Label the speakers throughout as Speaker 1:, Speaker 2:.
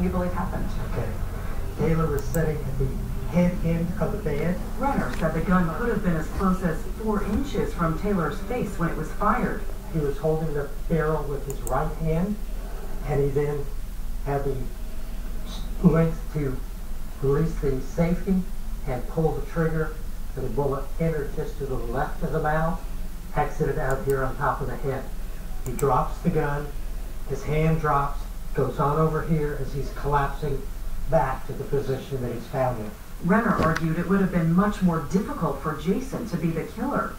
Speaker 1: you believe happened?
Speaker 2: Okay. Taylor was sitting at the head end of the bed.
Speaker 1: Renner said the gun could have been as close as 4 inches from Taylor's face when it was fired.
Speaker 2: He was holding the barrel with his right hand, and he then had the length to release the safety and pull the trigger, and the bullet entered just to the left of the mouth, exited out here on top of the head. He drops the gun, his hand drops, goes on over here as he's collapsing back to the position that he's found in.
Speaker 1: Renner argued it would have been much more difficult for Jason to be the killer.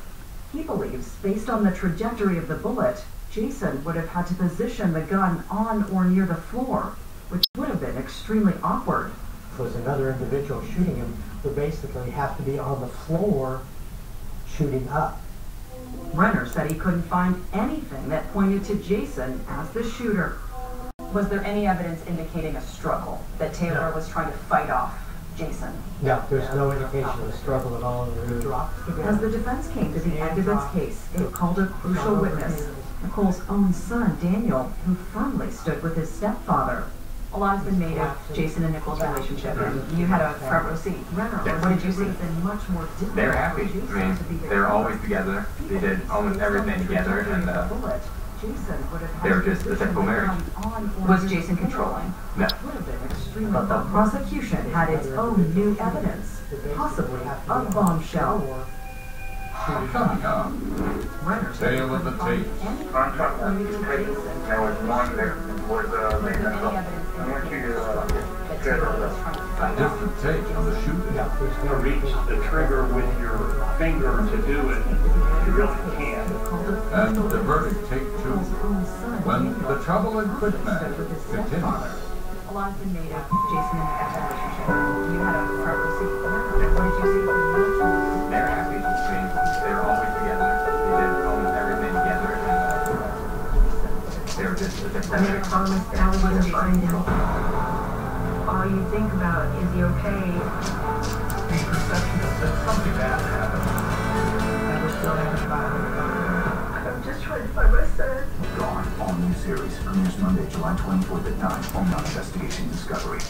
Speaker 1: He believes, based on the trajectory of the bullet, Jason would have had to position the gun on or near the floor, which would have been extremely awkward.
Speaker 2: If it was another individual shooting him, would basically have to be on the floor shooting up.
Speaker 1: Renner said he couldn't find anything that pointed to Jason as the shooter. Was there any evidence indicating a struggle, that Taylor was trying to fight off Jason?
Speaker 2: No, there's no indication of a struggle at all in the room.
Speaker 1: As the defense came to the end of its case, it called a crucial witness, Nicole's own son, Daniel, who firmly stood with his stepfather. A lot has been made of Jason and Nicole's relationship, and you had a front row seat. Renner, what did you see? Much more difficult.
Speaker 3: They're happy. I mean, they're always together. They did almost everything together, and they were just a typical marriage.
Speaker 1: Was Jason controlling?
Speaker 3: No.
Speaker 1: But the prosecution had its own new evidence, possibly a bombshell.
Speaker 4: Coming up, Tale of the Tape.
Speaker 5: On top of the tape, there was one that was I want you to schedule
Speaker 4: A different take on the shooting.
Speaker 5: to reach the trigger with your finger to do it. You really can't.
Speaker 4: And the verdict, take 2. When the trouble in Quickman continues.
Speaker 1: A lot has been made of Jason and Nicole's relationship. You had a front row seat. What did you see?
Speaker 3: They're happy. I mean, they're always together. They did almost everything together, and they were just a typical marriage.
Speaker 1: All you think about is he okay?
Speaker 5: The perception is that something bad happened.
Speaker 2: I was still having
Speaker 1: I'm just trying to find my son.
Speaker 6: Gone, all new series, premieres Monday, July 24th at 9, only on Investigation Discovery.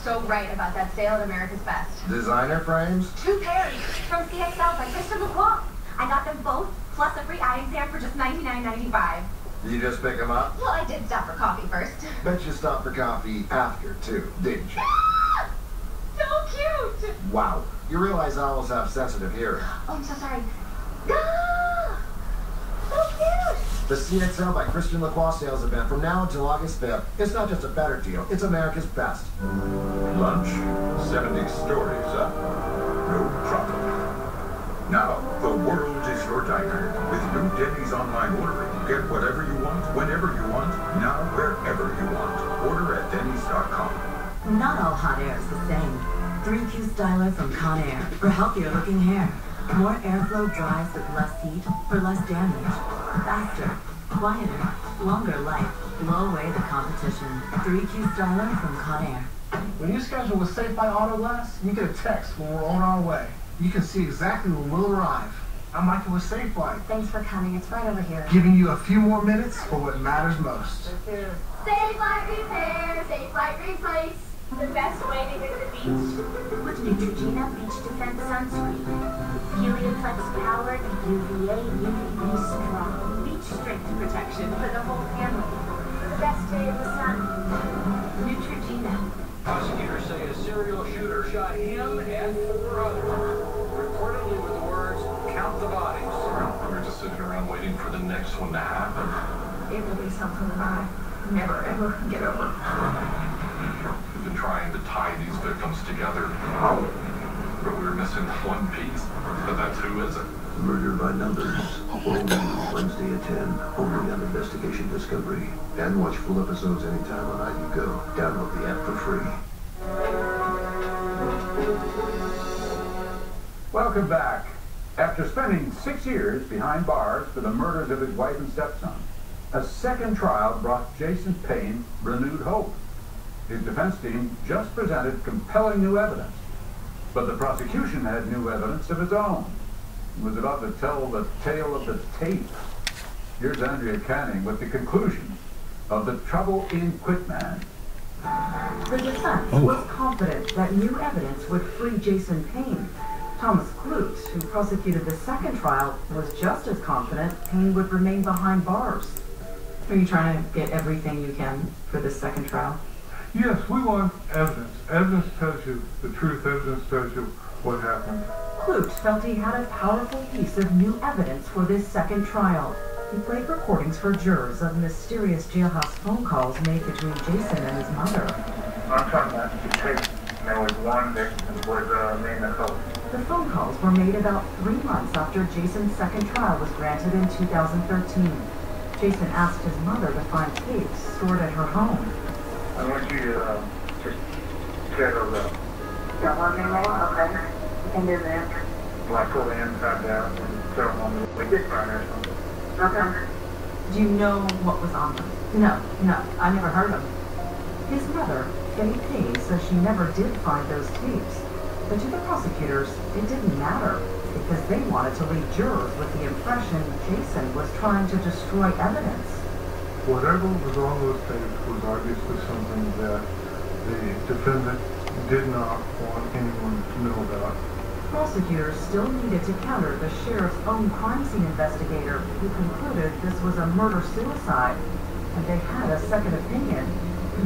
Speaker 7: So right about that sale at America's Best.
Speaker 4: Designer frames?
Speaker 7: 2 pairs from CXL by Christian Lacroix. I got them both, plus a free eye exam for just $99.95.
Speaker 4: Did you just pick them up?
Speaker 7: Well, I did stop for coffee first.
Speaker 4: Bet you stopped for coffee after, too, didn't you?
Speaker 7: Ah! So cute!
Speaker 4: Wow. You realize owls have sensitive hearing.
Speaker 7: Oh, I'm so sorry. Ah! So cute!
Speaker 4: The CXL by Christian Lacroix sales event from now until August 5th. It's not just a better deal, it's America's best.
Speaker 8: Lunch, 70 stories up. No problem. Now, the world is your diner. With new Denny's online ordering, get whatever you want, whenever you want, now wherever you want. Order at Denny's.com.
Speaker 9: Not all hot air is the same. 3Q Styler from Conair for healthier looking hair. More airflow dries with less heat for less damage. Faster, quieter, longer life. Blow away the competition. 3Q Styler from Conair.
Speaker 10: When you schedule with Safe by Auto Glass, you get a text when we're on our way. You can see exactly when we'll arrive. I'm Michael with Safe Flight.
Speaker 7: Thanks for coming. It's right over here.
Speaker 10: Giving you a few more minutes for what matters most.
Speaker 7: Safe Flight Repair, Safe Flight Replace. The best way to get to the beach.
Speaker 11: With Neutrogena Beach Defense Sunscreen. Helioplex powered UVA UVB strong. Beach strength protection for the whole family. For the best day of the sun. Neutrogena.
Speaker 12: Prosecutors say a serial shooter shot him and 4 others. Reportedly with the words, "Count the bodies."
Speaker 8: We're just sitting around waiting for the next one to happen.
Speaker 1: It will be something that I never ever get over.
Speaker 8: We've been trying to tie these victims together, but we're missing one piece. But that's who is it?
Speaker 6: Murder by Numbers. Only Wednesday at 10. Only on Investigation Discovery. And watch full episodes anytime on IUGO. Download the app for free.
Speaker 13: Welcome back. After spending 6 years behind bars for the murders of his wife and stepson, a second trial brought Jason Payne renewed hope. His defense team just presented compelling new evidence, but the prosecution had new evidence of its own. It was about to tell the tale of the tape. Here's Andrea Canning with the conclusion of The Trouble in Quitman.
Speaker 1: The defense was confident that new evidence would free Jason Payne. Thomas Clute, who prosecuted the second trial, was just as confident Payne would remain behind bars. Are you trying to get everything you can for this second trial?
Speaker 14: Yes, we want evidence. Evidence tells you the truth. Evidence tells you what happened.
Speaker 1: Clute felt he had a powerful piece of new evidence for this second trial. He played recordings for jurors of mysterious jailhouse phone calls made between Jason and his mother.
Speaker 5: I'm talking about the tape. There was one that was named Nicole.
Speaker 1: The phone calls were made about 3 months after Jason's second trial was granted in 2013. Jason asked his mother to find tapes stored at her home.
Speaker 5: I want you to just tear those up.
Speaker 11: Don't want me to know? Okay. You can do that.
Speaker 5: Like pull the inside down and throw them on the wicket burner or something.
Speaker 11: Okay.
Speaker 1: Do you know what was on them? No, I never heard them. His mother, Faye Payne, says she never did find those tapes. But to the prosecutors, it didn't matter, because they wanted to leave jurors with the impression Jason was trying to destroy evidence.
Speaker 14: Whatever was on those tapes was obviously something that the defendant did not want anyone to know about.
Speaker 1: Prosecutors still needed to counter the sheriff's own crime scene investigator, who concluded this was a murder-suicide, and they had a second opinion.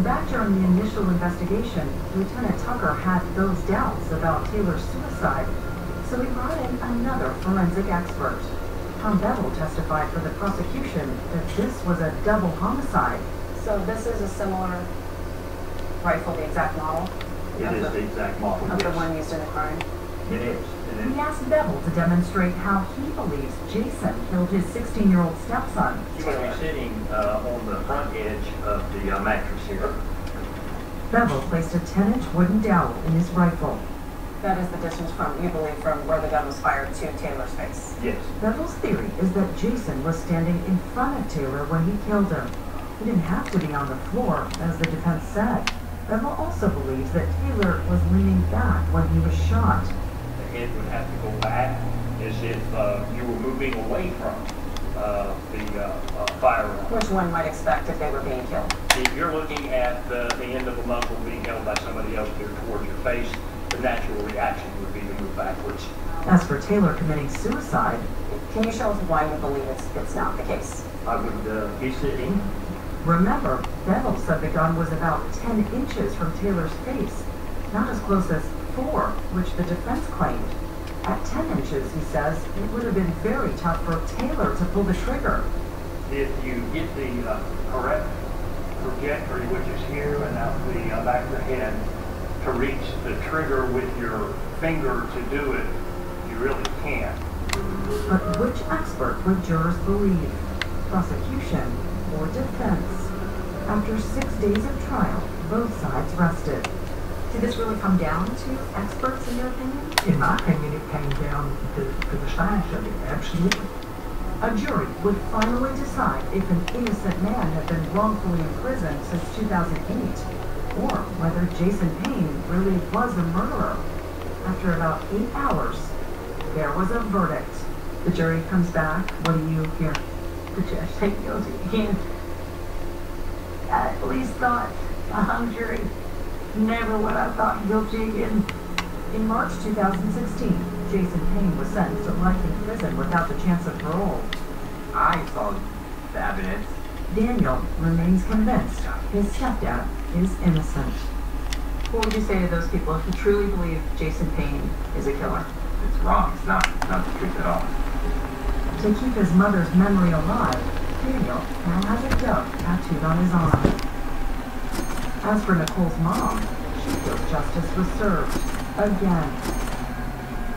Speaker 1: Back during the initial investigation, Lieutenant Tucker had those doubts about Taylor's suicide, so he brought in another forensic expert. Tom Bevel testified for the prosecution that this was a double homicide.
Speaker 15: So this is a similar rifle, the exact model?
Speaker 3: It is the exact model,
Speaker 15: Of
Speaker 3: yes.
Speaker 15: the one used in the crime?
Speaker 3: It is.
Speaker 1: He asked Bevel to demonstrate how he believes Jason killed his 16-year-old stepson.
Speaker 3: He's going to be sitting on the front edge of the mattress here.
Speaker 1: Bevel placed a 10-inch wooden dowel in his rifle.
Speaker 15: That is the distance from, you believe, from where the gun was fired to Taylor's face?
Speaker 3: Yes.
Speaker 1: Bevel's theory is that Jason was standing in front of Taylor when he killed him. He didn't have to be on the floor, as the defense said. Bevel also believes that Taylor was leaning back when he was shot.
Speaker 12: The head would have to go back as if you were moving away from the firearm.
Speaker 15: Which one might expect if they were being killed?
Speaker 12: If you're looking at the end of a muzzle being held by somebody else here towards your face, the natural reaction would be to move backwards.
Speaker 1: As for Taylor committing suicide,
Speaker 15: can you show us why you believe it's not the case?
Speaker 3: I would be sitting.
Speaker 1: Remember, Bevel said the gun was about 10 inches from Taylor's face, not as close as 4, which the defense claimed. At 10 inches, he says, it would have been very tough for Taylor to pull the trigger.
Speaker 12: If you get the correct trajectory, which is here and out the back of the head, to reach the trigger with your finger to do it, you really can't.
Speaker 1: But which expert would jurors believe? Prosecution or defense? After 6 days of trial, both sides rested. Did this really come down to experts, in your opinion?
Speaker 2: In my opinion, it came down to the science of it, absolutely.
Speaker 1: A jury would finally decide if an innocent man had been wrongfully imprisoned since 2008, or whether Jason Payne really was the murderer. After about 8 hours, there was a verdict. The jury comes back. What do you hear? The judge said guilty again. I at least thought a hung jury. Never would I thought guilty again. In March 2016, Jason Payne was sentenced to life in prison without the chance of parole.
Speaker 3: I saw the evidence.
Speaker 1: Daniel remains convinced his stepdad is innocent. What would you say to those people who truly believe Jason Payne is a killer?
Speaker 3: It's wrong. It's not the truth at all.
Speaker 1: To keep his mother's memory alive, Daniel now has a dove tattooed on his arm. As for Nicole's mom, she feels justice was served again.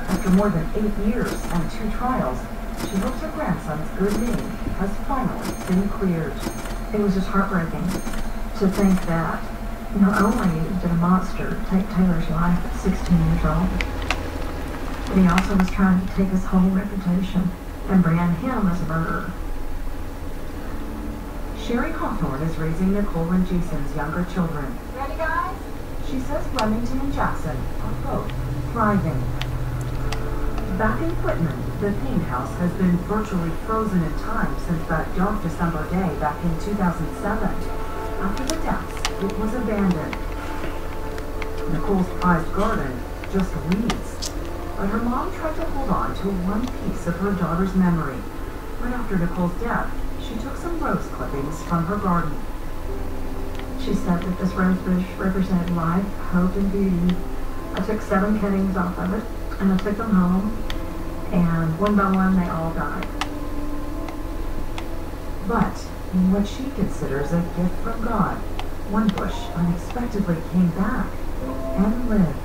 Speaker 1: After more than 8 years and 2 trials, she hopes her grandson's good name has finally been cleared. It was just heartbreaking to think that not only did a monster take Taylor's life at 16 years old, but he also was trying to take his whole reputation and brand him as a murderer. Sherry Hawthorne is raising Nicole and Jason's younger children.
Speaker 7: Ready, guys?
Speaker 1: She says Remington and Jackson are both thriving. Back in Quitman, the Payne house has been virtually frozen in time since that dark December day back in 2007. After the deaths, it was abandoned. Nicole's prized garden just weeds, but her mom tried to hold on to one piece of her daughter's memory. Right after Nicole's death, she took some rose clippings from her garden. She said that this rose bush represented life, hope, and beauty. I took 7 cuttings off of it, and I took them home, and one by one they all died. But in what she considers a gift from God, one bush unexpectedly came back and lived.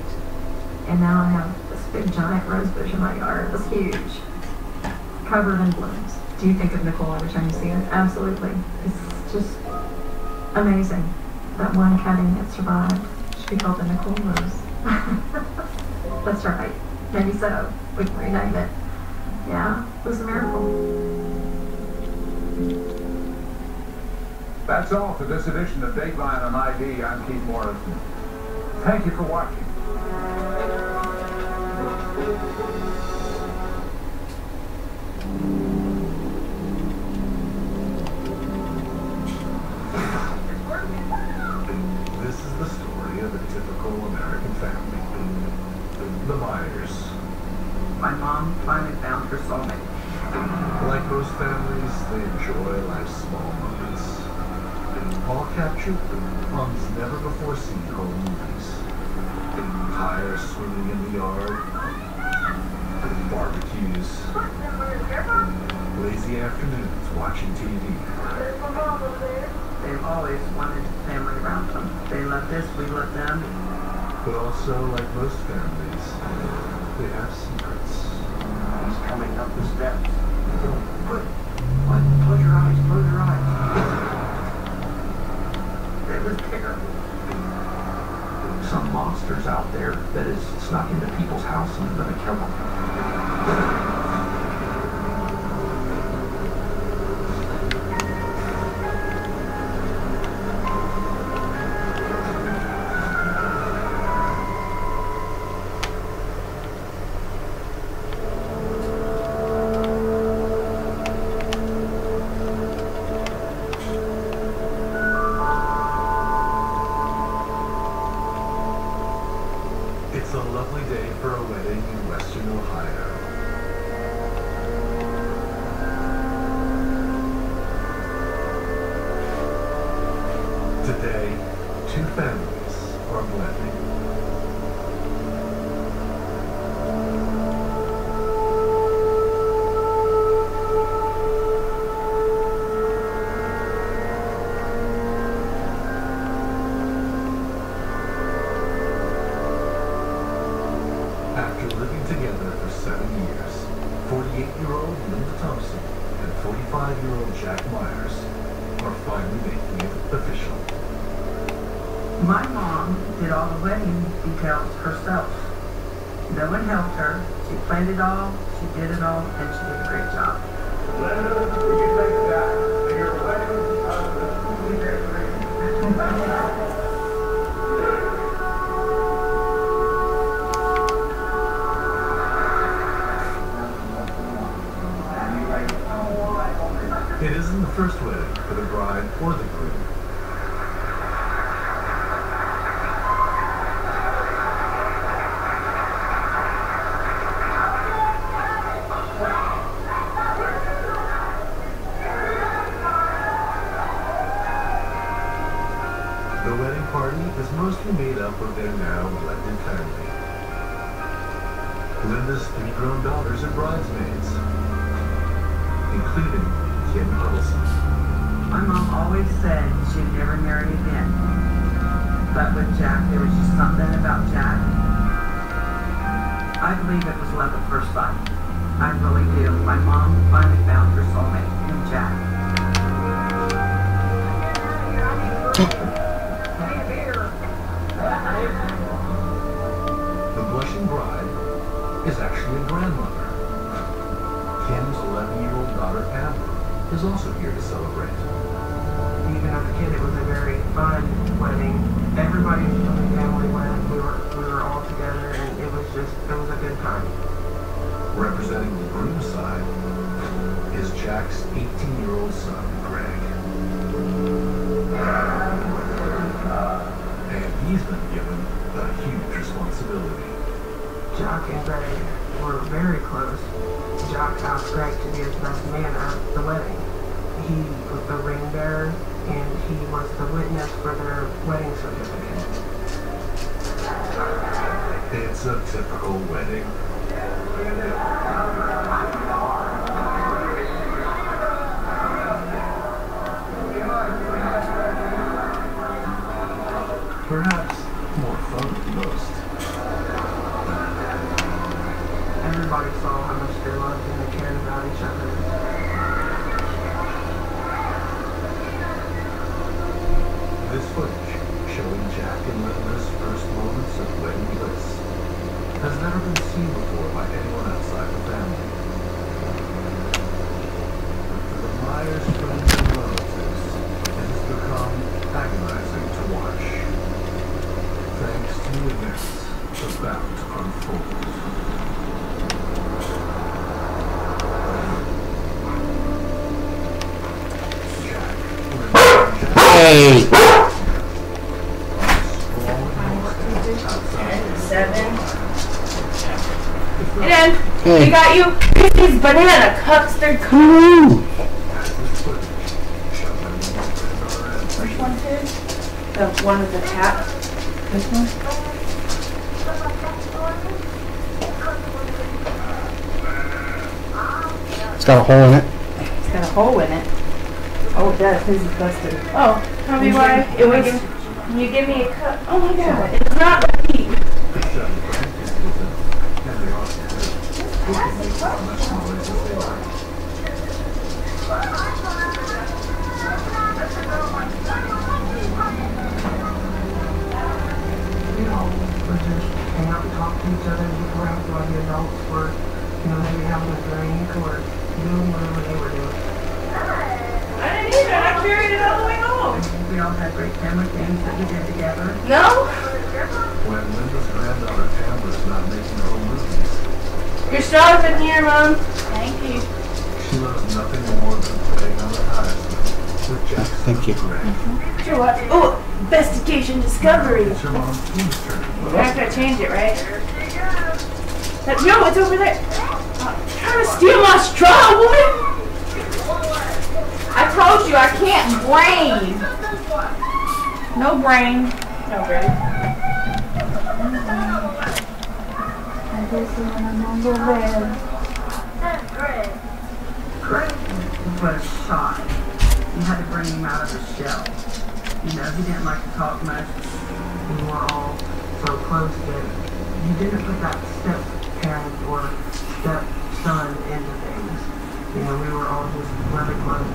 Speaker 1: And now I have this big giant rose bush in my yard. It's huge, covered in blooms. Do you think of Nicole every time you see it? Absolutely. It's just amazing that one cutting that survived should be called the Nicole Rose. That's right. Maybe so. We can rename it. Yeah, it was a miracle.
Speaker 13: That's all for this edition of Dateline on ID. I'm Keith Morrison. Thank you for watching.
Speaker 6: This is the story of a typical American family. The Myers.
Speaker 16: My mom finally found her soulmate.
Speaker 6: Like most families, they enjoy life's small moments. All captured on these never-before-seen home movies. Tires swinging in the yard. Barbecues. Lazy afternoons watching TV.
Speaker 16: They've always wanted family around them. They love this, we love them.
Speaker 6: But also, like most families, they have secrets.
Speaker 12: He's coming up the steps.
Speaker 16: Close your eyes, close your eyes. It was bigger.
Speaker 6: Some monsters out there that has snuck into people's house and gonna kill them. It's a lovely day for a wedding in Western Ohio. Today, 2 families are blending. After living together for 7 years, 48-year-old Linda Thompson and 45-year-old Jack Myers are finally making it official.
Speaker 16: My mom did all the wedding details herself. No one helped her. She planned it all, she did it all, and she did a great job.
Speaker 12: Linda, do you think that your wedding husband
Speaker 6: It isn't the first wedding for the bride or the groom. The wedding party is mostly made up of their now blended family. Linda's 3 grown daughters are bridesmaids, including Kim Huddleston.
Speaker 16: My mom always said she'd never marry again. But with Jack, there was just something about Jack. I believe it was love at first sight. I really do. My mom finally found her soulmate in Jack.
Speaker 6: The blushing bride is actually a grandmother. Kim's 11-year-old daughter, Amber, is also here to celebrate.
Speaker 16: Even as a kid, it was a very fun wedding. Everybody from the family went. We were all together, and it was a good time.
Speaker 6: Representing the groom side is Jack's 18-year-old son, Greg. And he's been given a huge responsibility.
Speaker 16: Jack and Greg were very close. Jack asked Greg to be his best man at the wedding. He was the ring bearer, and he was the witness for their wedding certificate.
Speaker 6: It's a typical wedding. Perhaps more fun than most.
Speaker 16: Everybody saw how much they loved and they cared about each other.
Speaker 6: This footage, showing Jack and Linda's first moments of wedding bliss, has never been seen before by anyone outside the family. But for the Myers friends and relatives, it has become agonizing to watch. Thanks to the events about to unfold.
Speaker 17: Hey!
Speaker 18: 7. Get in.
Speaker 17: Hey.
Speaker 18: We got you. These banana cups. They're
Speaker 17: cool.
Speaker 18: Which one, too? The one with the tap. This one?
Speaker 17: It's got a hole in it.
Speaker 18: It's got a hole in it. Oh, it does. This is busted. Oh, tell me why it was. Can you give me a cup? Oh my God, it's not deep.
Speaker 16: We just hang out and talk to each other and look around while the adults were, maybe having a drink or doing whatever they were doing.
Speaker 18: I didn't either. I carried it all the way home.
Speaker 16: We all had great family things that we did together.
Speaker 18: No?
Speaker 6: When Linda's granddaughter Amber's not making her own movies,
Speaker 18: Your straw's in here, Mom. Thank you.
Speaker 6: she loves nothing more than playing on the highest with Jack's
Speaker 17: Thank you.
Speaker 18: Sure what? Oh, investigation discovery.
Speaker 6: It's her mom's team's turn.
Speaker 18: We're not gonna change it, right? No, it's over there. Trying to steal my straw, woman! I told you I can't brain. No brain. No brain. I guess when I'm on the bed.
Speaker 16: Greg was shy. You had to bring him out of his shell. He didn't like to talk much. We were all so close that you didn't put that step-parent or step-son into things. We were all just really close.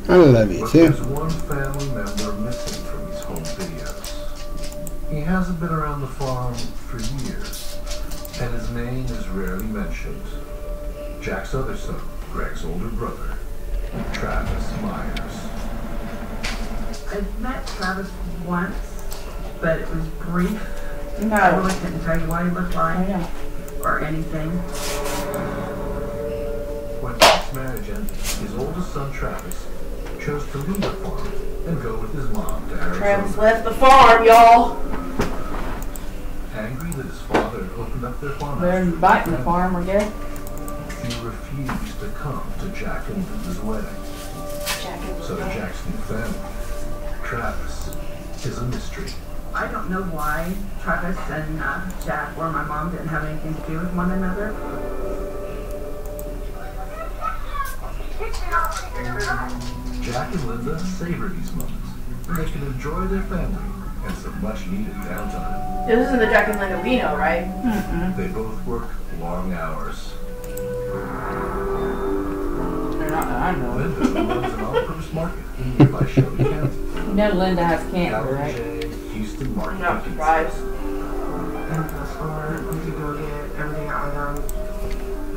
Speaker 17: I love you
Speaker 6: But
Speaker 17: too.
Speaker 6: there's one family member missing from these home videos. He hasn't been around the farm for years, and his name is rarely mentioned. Jack's other son, Greg's older brother, Travis Myers.
Speaker 16: I've met Travis once, but it was brief.
Speaker 18: No.
Speaker 16: I really couldn't tell you what he looked like or anything.
Speaker 6: When Jack's marriage ended, his oldest son, Travis, chose to leave the farm and go with his mom to Arizona.
Speaker 18: Travis left the farm, y'all.
Speaker 6: Angry that his father had opened up their farm,
Speaker 18: They're biting the farm, I guess.
Speaker 6: he refused to come to Jack and Linda's wedding. So to Jack's new family, Travis is a mystery.
Speaker 16: I don't know why Travis and Jack or my mom didn't have anything to do with one another.
Speaker 6: Jack and Linda savor these moments, and they can enjoy their family and some much-needed downtime.
Speaker 18: This isn't the Jack and Linda we know, right?
Speaker 6: They both work long hours.
Speaker 19: They're not that I know.
Speaker 6: Linda runs an all-purpose market in nearby Shelby County.
Speaker 19: You know Linda has cancer, right?
Speaker 6: Houston Market.
Speaker 18: I'm not surprised.
Speaker 16: And the store, you could go get everything items.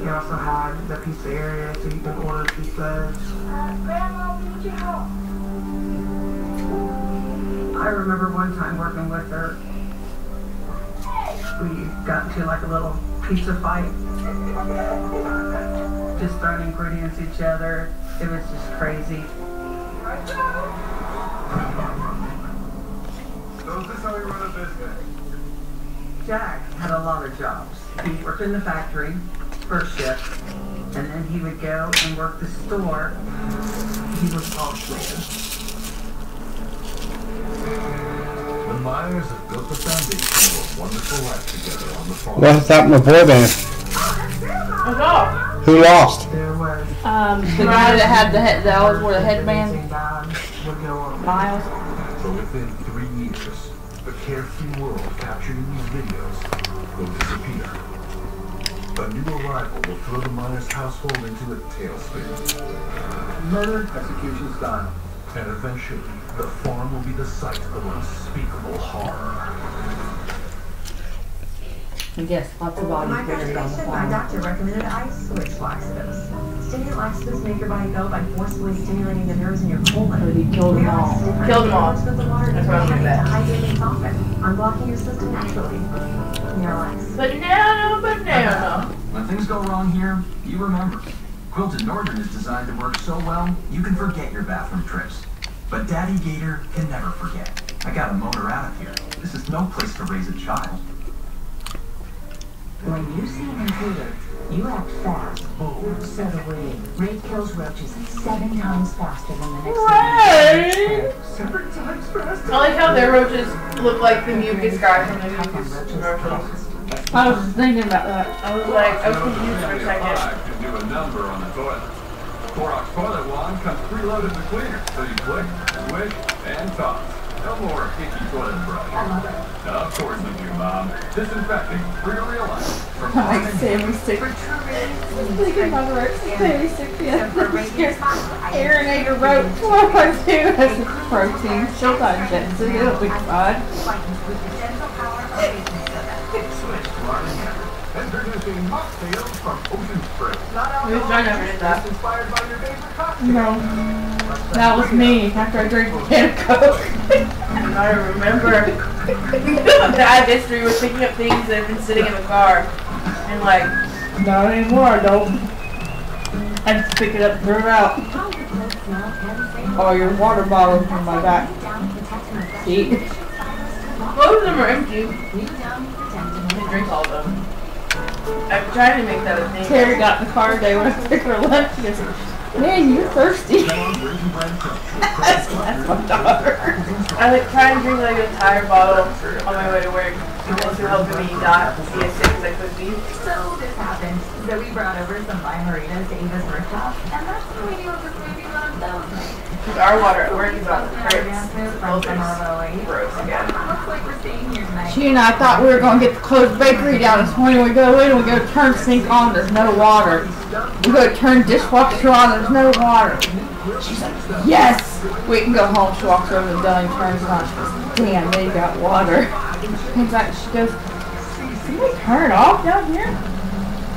Speaker 16: He also had the pizza area, so you can order pizzas.
Speaker 11: Grandma, need your help.
Speaker 16: I remember one time working with her. We got into like a little pizza fight. Just throwing ingredients at each other. It was just crazy.
Speaker 8: So is this how we run a business?
Speaker 16: Jack had a lot of jobs. He worked in the factory, first shift, and then he would go and work the store. He was boss man.
Speaker 6: The Myers have built the foundation of a wonderful life together on the farm.
Speaker 17: What's happened to boy band?
Speaker 18: What's up?
Speaker 17: Who lost?
Speaker 16: There was
Speaker 19: The guy that had the head, that always wore the headband. Miles.
Speaker 6: So within 3 years, the carefree world captured in these videos will disappear. A new arrival will throw the Myers household into a tailspin.
Speaker 13: Murder, execution style.
Speaker 6: And eventually, the farm will be the site of unspeakable horror.
Speaker 19: And yes, lots of
Speaker 1: My
Speaker 19: bodies buried on the
Speaker 1: frustration, my
Speaker 19: farm.
Speaker 1: doctor recommended ice switch laxatives. Stimulant laxatives make your body go by forcefully stimulating the nerves in your colon.
Speaker 19: But he killed them all.
Speaker 18: Killed them all.
Speaker 1: The water
Speaker 18: That's
Speaker 1: is
Speaker 18: why I
Speaker 1: heavy
Speaker 18: knew
Speaker 1: to
Speaker 18: that.
Speaker 1: hydrate and soften, unblocking your system naturally. Miralax.
Speaker 18: Banana.
Speaker 3: When things go wrong here, you remember. Quilted Northern is designed to work so well, you can forget your bathroom trips. But Daddy Gator can never forget. I gotta motor out of here. This is no place to raise a child.
Speaker 9: When you see an intruder, you act fast, bold, set away. Raid kills roaches 7 times faster than the next
Speaker 18: Right.
Speaker 9: 7 times faster.
Speaker 18: I like how their roaches look like the mucus guy from the mucus commercials.
Speaker 19: I was thinking about that.
Speaker 18: I was confused for a second.
Speaker 8: Can do a number on the toilet. Clorox toilet wand comes preloaded with cleaner, so you click, swish, and toss. No more icky toilet brush.
Speaker 1: I love it.
Speaker 8: Of course you do, Mom. Disinfecting for your real life. From
Speaker 19: I like Sammy sick. Thinking about the roach. Sammy sick. Aeronate a roach. What do I do as a protein? She'll digest it. It'll be fine.
Speaker 8: Switch to our hammer. Introducing mocktails from Ocean Spray.
Speaker 18: I never did that.
Speaker 8: Inspired by your favorite cocktail.
Speaker 19: No. That was me after I drank a can of Coke.
Speaker 18: I remember the bad history was picking up things that had been sitting in the car and like,
Speaker 19: Not anymore, I don't. I just pick it up and throw it out. Oh, your water bottle from my back. See?
Speaker 18: most of them are empty. I drink all of them. I'm trying to make that a thing.
Speaker 19: Terry got in the car today when I took her lunch. She goes, man, you're thirsty. That's my daughter.
Speaker 18: I like try and drink like an entire bottle on my way to work. This will help me not be as sick as I could be.
Speaker 1: So this happened. Zoe brought over some lime maritas to Ava's rooftop, and that's the way this movie runs those.
Speaker 18: Our water at work is on the fritz.
Speaker 1: From Marlowe.
Speaker 18: Gross again.
Speaker 1: Looks like we're staying here tonight.
Speaker 19: She and I thought we were going to get the closed bakery down this morning. We go in, we go to turn sink on, there's no water. We go to turn dishwasher on, there's no water. She's like, yes! We can go home. She walks over to the deli, turns it on. She goes, damn, they got water. In fact, she goes, can we turn it off down here?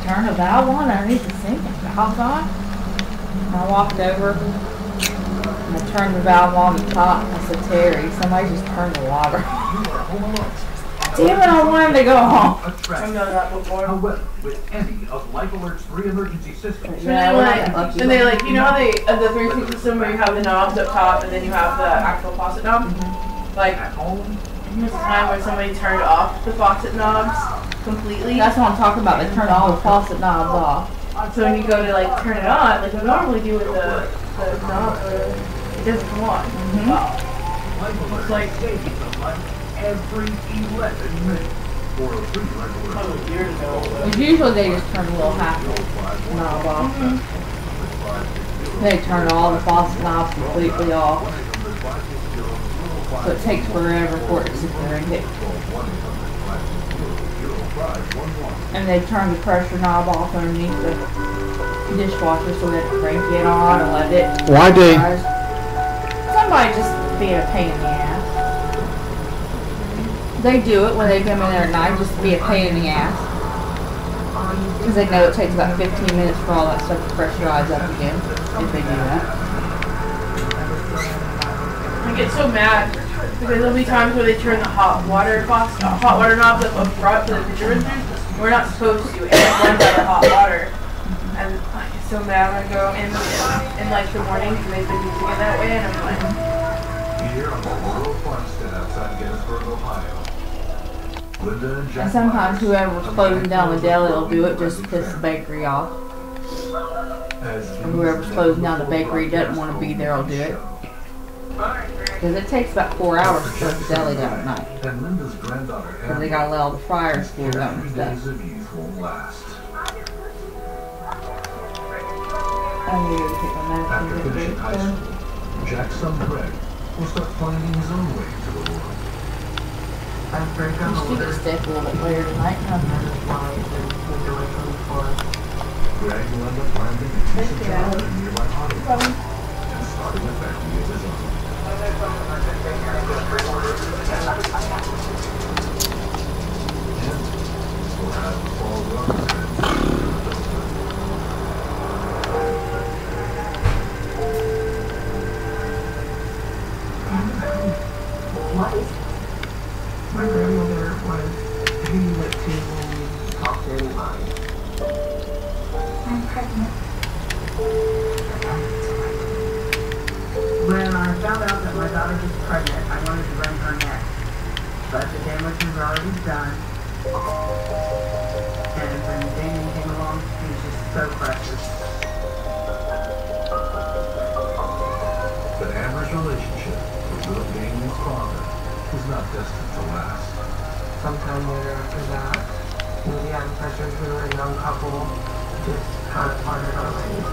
Speaker 19: Turn the valve on underneath the sink and the valve's on. And I walked over. And I turned the valve on the top. I said, Terry, somebody just turned the water. Damn it, I wanted to go home.
Speaker 18: I've done that before.
Speaker 3: However, with any of Life Alert's 3 emergency systems,
Speaker 18: And they like, you know how they, the 360 system where you have the knobs up top and then you have the actual faucet knob? Like, there's a time where somebody turned off the faucet knobs completely.
Speaker 19: That's what I'm talking about. They turned all the faucet knobs off.
Speaker 18: So when you go to like turn it on, like you normally do with the knob, it doesn't come on. Wow. It's like
Speaker 8: every 11 minutes. 403
Speaker 18: years ago.
Speaker 19: Because usually they just turn a little half knob off. They turn all the faucet knobs completely off. So it takes forever for it to sit there and hit. And they turn the pressure knob off underneath the dishwasher so that it crank it on and let it.
Speaker 17: Why did
Speaker 19: somebody just being a pain in the ass? They do it when they come in there at night just to be a pain in the ass. Because they know it takes about 15 minutes for all that stuff to pressurize up again, if they do that.
Speaker 18: I get so mad because there'll be times where they turn the hot water knobs up front for the pitcher rinsers. We're not supposed to, and it runs out of hot water. And I get so mad when I go in like the mornings and they've been using it that way, and I'm like.
Speaker 6: Here on the Laurel Farmstead outside Gettysburg, Ohio. Linda and Jack
Speaker 19: And sometimes whoever's closing down the deli will do it just to piss the bakery off. And whoever's closing down the bakery doesn't want to be there will do it. Because it takes about 4 hours to close the deli down at night.
Speaker 6: And Linda's granddaughter
Speaker 19: Because they gotta let all the fryers cool down and stuff.
Speaker 6: days of youth won't last.
Speaker 19: I'm going to take my
Speaker 6: After
Speaker 19: medicine
Speaker 6: finishing
Speaker 19: to
Speaker 6: high
Speaker 19: the
Speaker 6: school, Jack's son Greg will start finding his own way to the world.
Speaker 16: I'm very
Speaker 19: I'm going to stick a little bit later tonight.
Speaker 6: Greg will end up landing a decent job in nearby Hollywood and starting a family of his own. And we'll have the fall run.
Speaker 16: What is my grandmother was who you went to when you talked to anybody?
Speaker 11: I'm pregnant.
Speaker 16: When I found out that my daughter was pregnant, I wanted to wring her neck. But the damage was already done. And when Damien came along, he was just so precious.
Speaker 6: But Amber's relationship with little Damien's father was not destined to last.
Speaker 16: Sometime later after that, the young pressures, we were a young couple, just kind of parted our ways.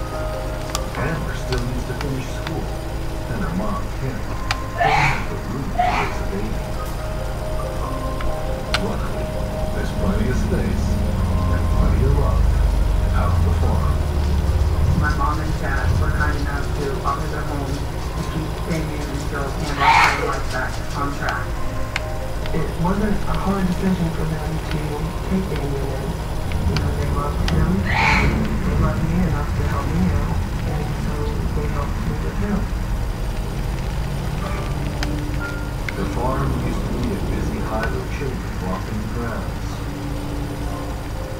Speaker 6: Amber still needs to finish school, and her mom, Kim, doesn't have the room to raise a baby. Luckily, there's plenty of space and plenty of love out on the farm.
Speaker 16: My mom and dad were kind enough to offer their home to keep Damien and Joe Campbell's life back on track. It wasn't a hard decision for them to take Damien in. You know, they loved him, and they loved me enough to help me out, and so they helped me with him.
Speaker 6: The farm used to be a busy hive of children walking the grounds.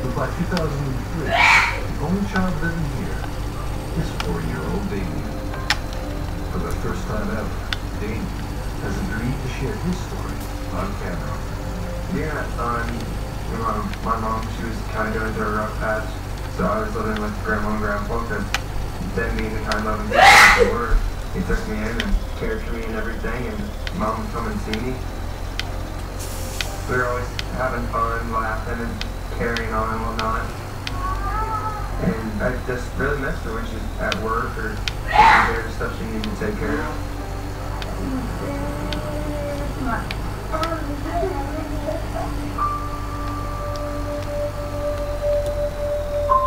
Speaker 6: But by 2003, the only child living here is 4-year-old Damien. For the first time ever, Damien has agreed to share his story on camera.
Speaker 20: Yeah, my mom, she was kind of going through a rough patch, so I was living with grandma and grandpa because them being the kind loving people they were. He took me in and cared for me and everything, and mom would come and see me. We were always having fun, laughing, and carrying on and whatnot. And I just really missed her when she's at work or taking care of stuff she needed to take care of.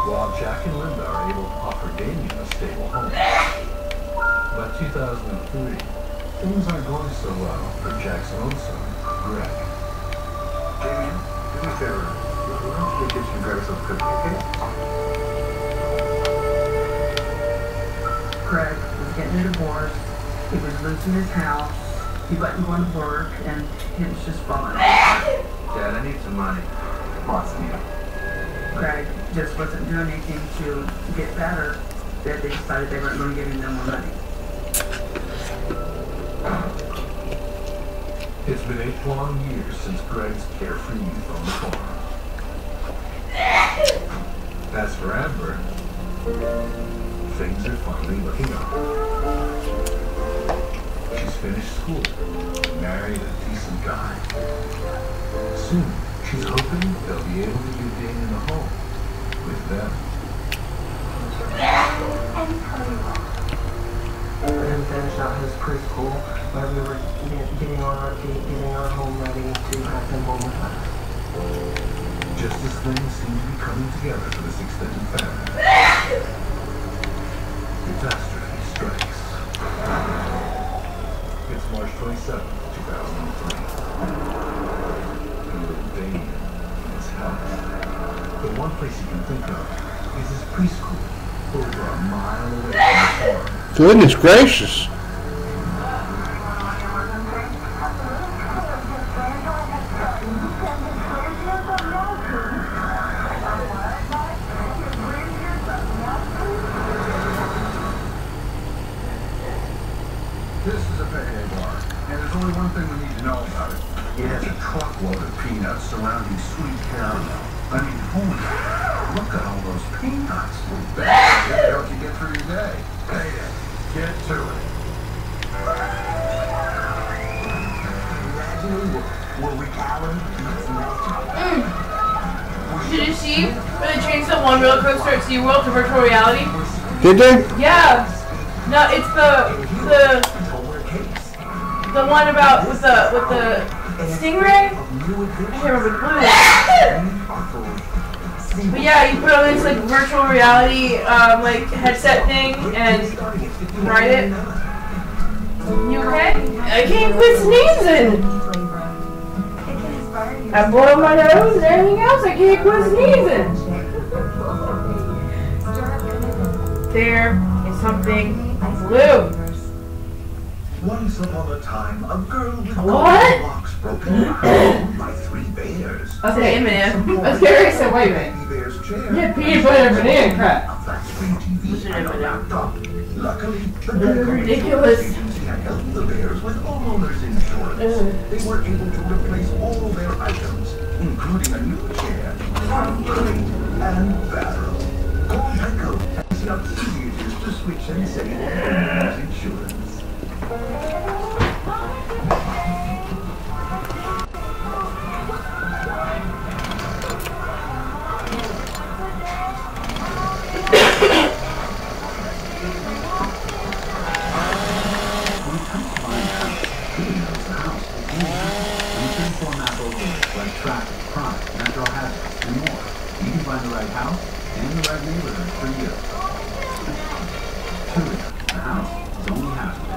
Speaker 6: While Jack and Linda are able to offer Damien a stable home. By 2003, things aren't going so well for Jack's own son, Greg.
Speaker 20: Damien, do me a favor. Why don't you get some Greg some cookie, okay?
Speaker 16: Greg was getting a divorce, he was losing his house, he wasn't going to work, and it was just falling apart.
Speaker 20: Dad, I need some money. Lots of money.
Speaker 16: Greg just wasn't doing anything to get better, that they decided they weren't going to give him no more money.
Speaker 6: It's been 8 long years since Greg's carefree youth on the farm. As for Amber, things are finally looking up. She's finished school, married a decent guy. Soon, she's hoping they'll be able to give Damien a home with them.
Speaker 2: for him to finish out his preschool, where we were getting on our feet, getting our home ready to have him home with us.
Speaker 8: Just as things seem to be coming together for this extended family, catastrophe strikes. It's March 27th, 2003. And little Damien is house. The one place you can think of is his preschool, over a mile away from the farm.
Speaker 17: Goodness gracious.
Speaker 8: This is a payday bar, and there's only one thing we need to know about it. It has a truckload of peanuts surrounding sweet caramel. I mean, holy, look at all those peanuts. That's what helps you get through your day. Payday. Get to it. Imagine a world where we Allen meets magic.
Speaker 18: Did you see when they changed the one roller coaster at SeaWorld to virtual reality?
Speaker 17: Did they?
Speaker 18: Yeah. No, it's the one about with the stingray. I can't remember the blue one. But yeah, you put on this like virtual reality like headset thing and ride it. You okay? I can't quit sneezing. I blow my nose and everything else. I can't quit sneezing. There is something blue.
Speaker 8: Once upon a time, a girl with
Speaker 18: What?
Speaker 8: locks broken owned by 3 bears.
Speaker 18: Okay, Eminem. I was curious. So wait a minute.
Speaker 8: Bear's chair.
Speaker 18: Yeah, peanut butter banana crap.
Speaker 8: A flat screen TV and a laptop. Luckily,
Speaker 18: Ridiculous.
Speaker 8: had helped the bears with homeowners insurance. They were able to replace all their items, including a new chair, crate, and barrel. Call Geico and see how easy it is to switch and save on homeowners insurance. Find the right house and the right neighborhood for you. Tulia, the house is only half of it.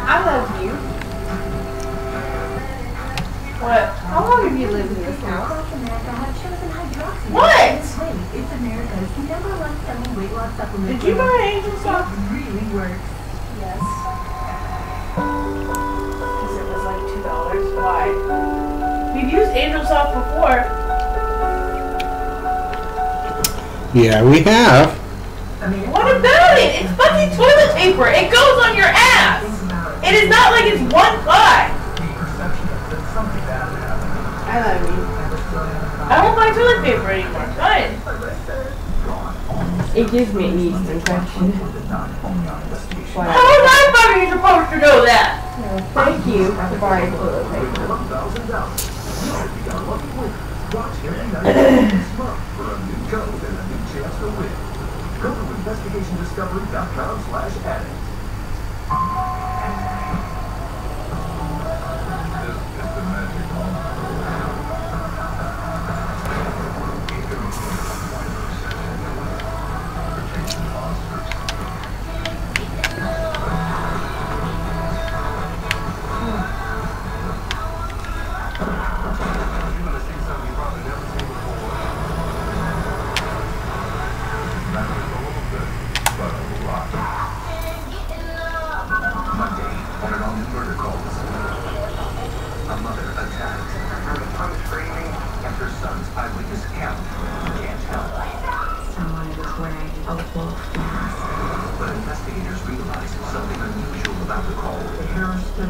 Speaker 18: I love you. What? How long have you lived in this house? What?
Speaker 1: It's America's #1 weight loss supplement.
Speaker 18: Did you buy Angel Soft?
Speaker 1: It really works.
Speaker 18: Yes. Because it was like $2. Why? We've used Angel Soft before.
Speaker 17: Yeah, we have.
Speaker 18: What about it? It's fucking toilet paper. It goes on your ass. It is not like it's one ply. I love you. I don't buy toilet paper anymore. Fine.
Speaker 19: It gives me a yeast infection.
Speaker 18: How was I fucking supposed to know that?
Speaker 19: Thank you for buying toilet paper.
Speaker 8: Go to investigatindiscovery.com/addict. This is the magic moment.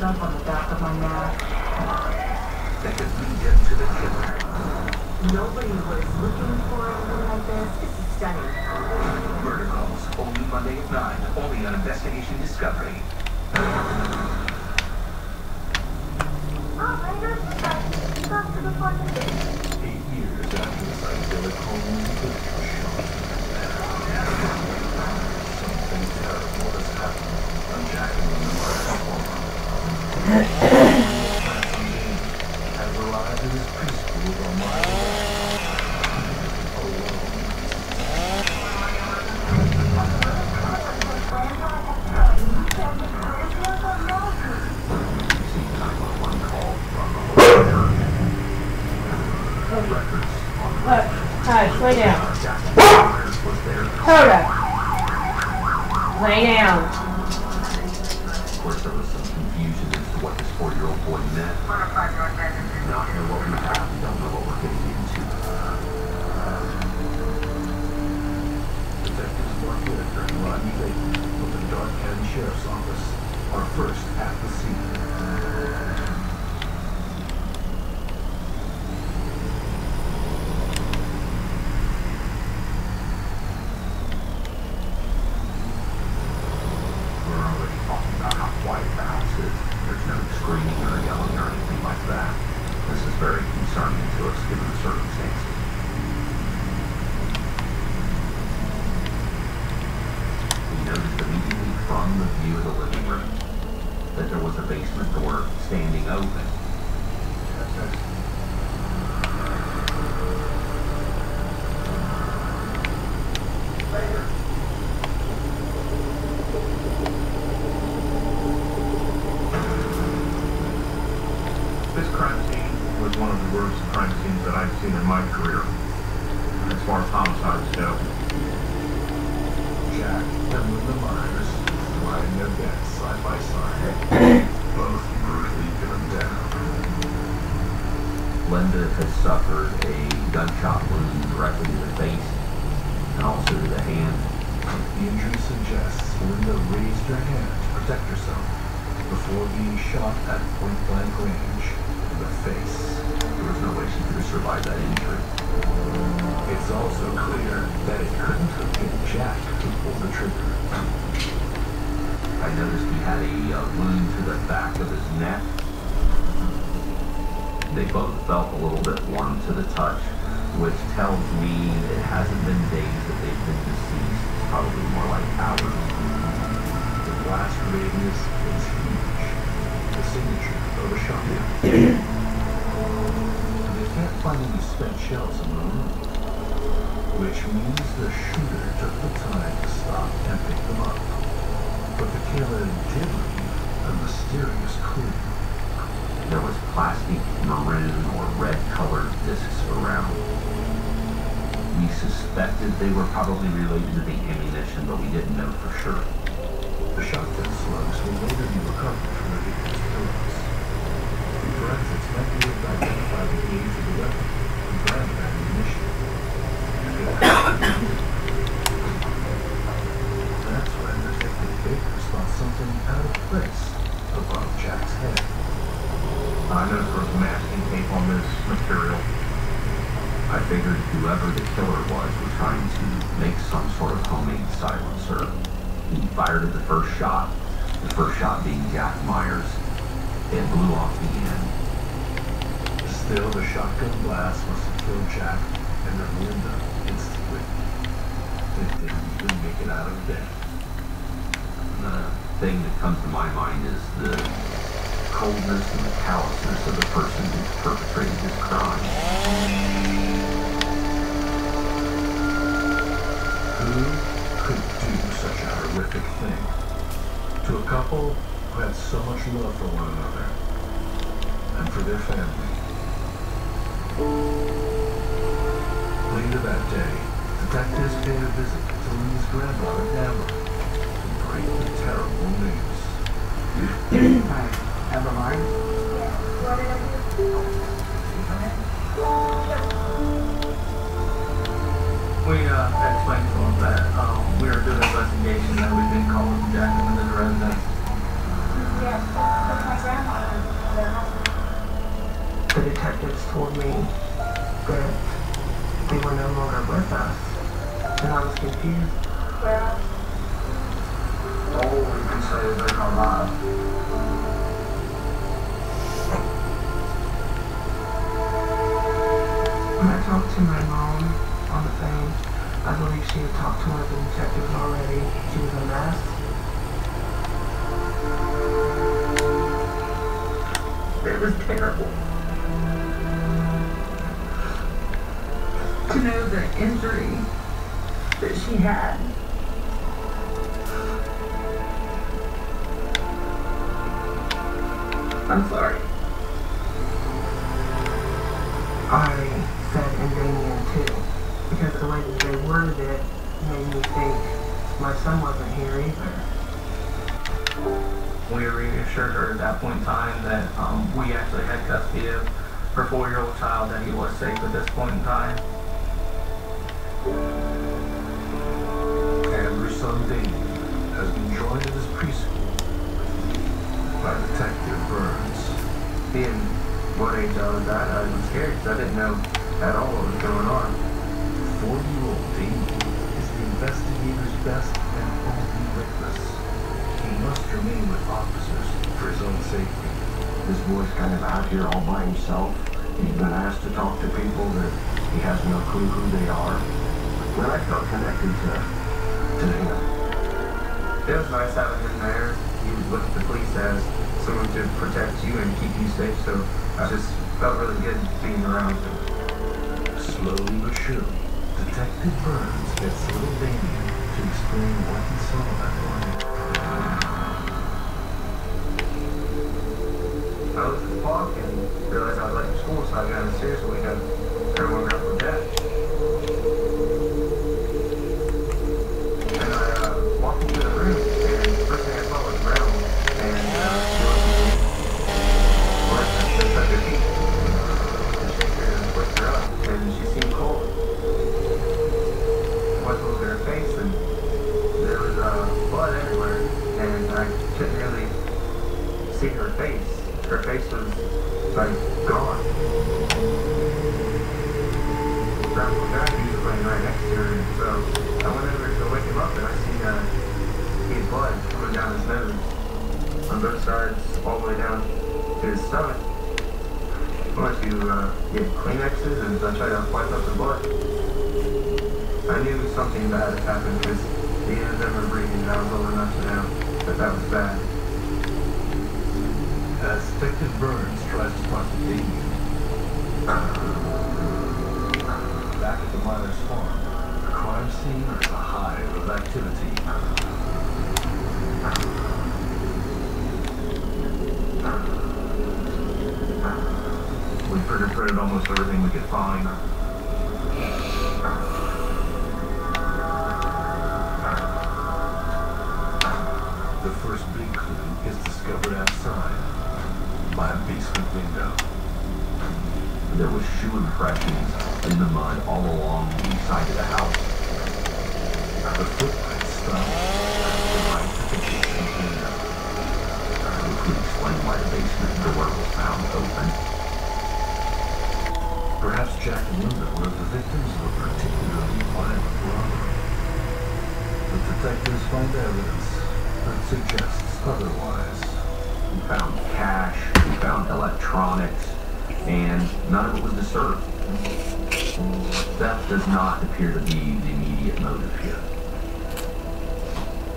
Speaker 1: Up on the back of my neck.
Speaker 8: That could lead him to the killer.
Speaker 1: Nobody was looking for anything like this. This is
Speaker 9: stunning.
Speaker 3: Murder Calls, only Monday at 9, only on Investigation Discovery.
Speaker 11: Operator, stop to the front.
Speaker 6: 8 years after the psychedelic Holmes was shot. Something terrible has happened on Jack and the has arrived in his preschool on my
Speaker 18: Look, hush, lay down. Hoda! Lay down.
Speaker 3: Of course, there was some confusion as to what this 4-year-old boy meant. Not know what we have, don't know what we're getting into.
Speaker 6: Detectives Mark Whitaker and Rodney Bateman from the Dark County Sheriff's Office are first at the scene.
Speaker 3: They were probably related to the ammunition, but we didn't know for sure.
Speaker 6: The shotgun slugs will later be recovered from the victim's pillows. Forensics might be able to identify the age of the weapon and brand of ammunition. That's when Detective Baker spots something out of place above Jack's head.
Speaker 3: I noticed there was masking tape on this material. I figured whoever the killer was trying to make some sort of homemade silencer. He fired at the first shot being Jack Myers. It blew off the end.
Speaker 6: Still, the shotgun blast must have killed Jack and then Linda instantly. It didn't even make it out of bed.
Speaker 3: The thing that comes to my mind is the coldness and the callousness of the person who perpetrated this crime.
Speaker 6: Who could do such a horrific thing to a couple who had so much love for one another and for their family? Later that day, detectives paid a visit to Lynn's grandmother, Amber, to break the terrible news.
Speaker 16: Hi, Amber Myers?
Speaker 21: We explained to them that we were doing an investigation that we've been calling Jack and Linda's residence.
Speaker 11: Yes, that's my grandmother.
Speaker 9: The detectives told me that they were no longer with us.
Speaker 10: And I was confused.
Speaker 21: All we can say is they're not alive.
Speaker 10: When I talked to my mom on the phone, I believe she had talked to one of the detectives already. She was unmasked. It was terrible. To know the injury that she had. I'm sorry. I said and Damien too, because the way that they worded it made me think my son wasn't here either.
Speaker 21: We reassured her at that point in time that we actually had custody of her 4-year-old child, that he was safe at this point in time.
Speaker 6: And her son Damien has been joined in his preschool by Detective Burns.
Speaker 20: Being what age I was at, I was scared because I didn't know at all what was going on.
Speaker 6: 4-year-old Damien is the investigator's best and only witness. He must remain with officers for his own safety.
Speaker 4: This boy's kind of out here all by himself. He's been asked to talk to people that he has no clue who they are. When I felt connected to him.
Speaker 20: It was nice having him there. He was with the police as someone to protect you and keep you safe, so I just felt really good being around him.
Speaker 6: Slowly but surely, Detective Burns gets little Damien to explain what he saw that morning.
Speaker 20: I was at the park and realized I was late for school, so I got downstairs so we had everyone grab from Jack. And I walked into the room, and the first thing I saw was Brown, and she wasn't just at her feet. I shake her and lift her up, and she seemed cold. I went to look at her face, and there was blood everywhere, and I couldn't really see her face. Her face was, like, gone. Brown was back, he was laying right next to her, and so I went over to wake him up, and I seen he had blood coming down his nose on both sides, all the way down to his stomach. I went to get Kleenexes, and I tried to wipe up the blood. I knew something bad had happened, because neither of them were breathing, and I was old enough to know that that was bad.
Speaker 6: As Detective Burns tries to find Damien. Back at the Myers farm, the crime scene is a hive of activity.
Speaker 21: We fingerprinted almost everything we could find.
Speaker 6: The first big clue is discovered outside, by a basement window.
Speaker 4: There was shoe impressions in the mud all along the side of the house.
Speaker 6: The footprints stopped right at the basement window.
Speaker 4: Which would explain why the basement door was found open.
Speaker 6: Perhaps Jack and Linda were the victims of a particularly violent robbery. But detectives find evidence that suggests otherwise.
Speaker 4: We found cash, we found electronics, and none of it was disturbed. Theft does not appear to be the immediate motive here.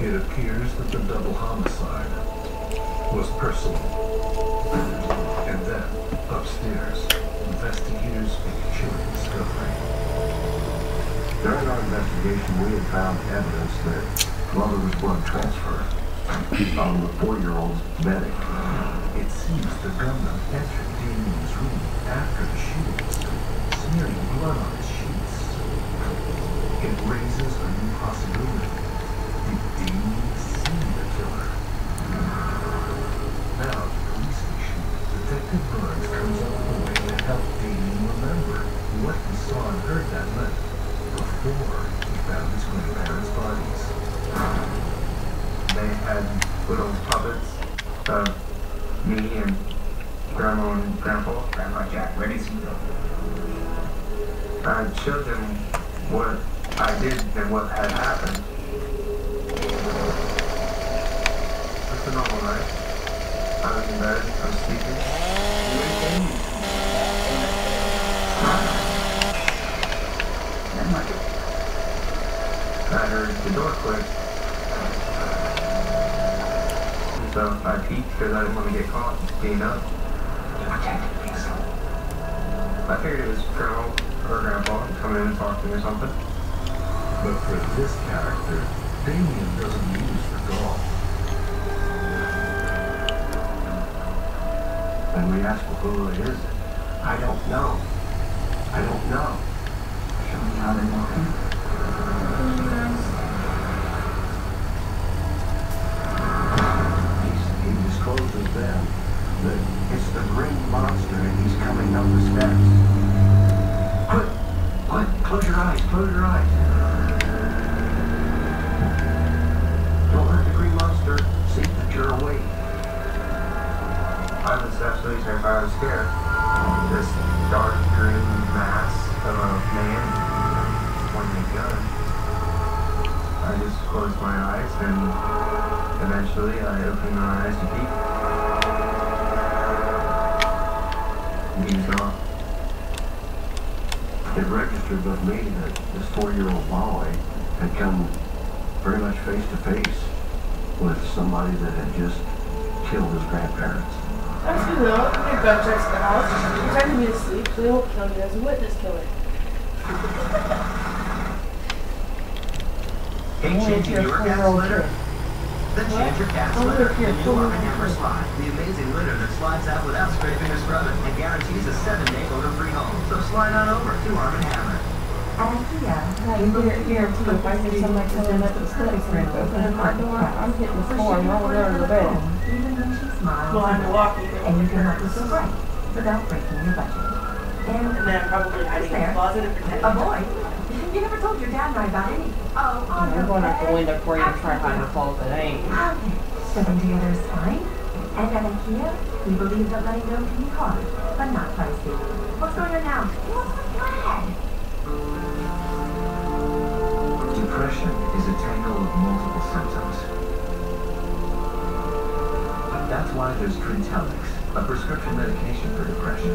Speaker 6: It appears that the double homicide was personal. And then, upstairs, investigators make a chilling discovery.
Speaker 4: During our investigation, we had found evidence that, well, there was blood transfer on the 4-year-old's bedding.
Speaker 6: It seems the gunman entered Damien's room after the shootings, smearing blood on his sheets. It raises a new possibility. Did Damien see the killer? Now, at the police station, Detective Burns comes up with a way to help Damien remember what he saw and heard that night before he found his grandparents' bodies.
Speaker 20: They had little puppets of me and Grandma and Grandpa.
Speaker 3: Grandma Jack, ready to go.
Speaker 20: I showed them what I did and what had happened. It's a normal night. I was in bed, I was sleeping. I heard the door click. So I peeked because I didn't want to get caught being up. I figured it was Colonel or Grandpa coming in and talk to me or something.
Speaker 6: But for this character, Damien doesn't use the dog.
Speaker 4: And we asked, well, who it is? I don't know. I don't know. Show me how they want him. He discloses then that it's the Green Monster and he's coming up the steps. Quick! Close your eyes, close your eyes. Don't hurt the Green Monster. See that you're awake.
Speaker 20: I was absolutely terrified. I was scared. This dark green mass of a man pointing a gun. I just closed my eyes and eventually I opened my eyes to peek. He was gone.
Speaker 4: It registered with me that this 4-year-old boy had come very much face to face with somebody that had just killed his grandparents.
Speaker 18: That's good though. Your gun checks the house. You're trying to be asleep, so they won't kill you as a witness killer.
Speaker 3: Hate changing your cat's litter? Then change your cat's litter. The new Arm & Hammer Slide. The amazing litter that slides out without scraping or scrubbing and guarantees a 7-day odor-free home. So slide on over to Arm & Hammer.
Speaker 1: At IKEA,
Speaker 19: Here too, if I see somebody coming up the steps and opening my door, I'm hitting the floor and rolling over the bed.
Speaker 1: even when she smiles,
Speaker 18: Well, I'm walking.
Speaker 1: and you can help us feel right without breaking your budget.
Speaker 18: And then I'm probably hiding in the closet and pretending.
Speaker 1: A boy? You never told your dad and I about any. Oh, on
Speaker 19: I'm going out the window for you and try to hide the closet. It ain't.
Speaker 1: Okay, stepping together is fine. And at IKEA, we believe that letting go can be hard, but not pricey. What's going on now? What's the flag?
Speaker 4: Depression is a tangle of multiple symptoms. That's why there's Trintellix, a prescription medication for depression.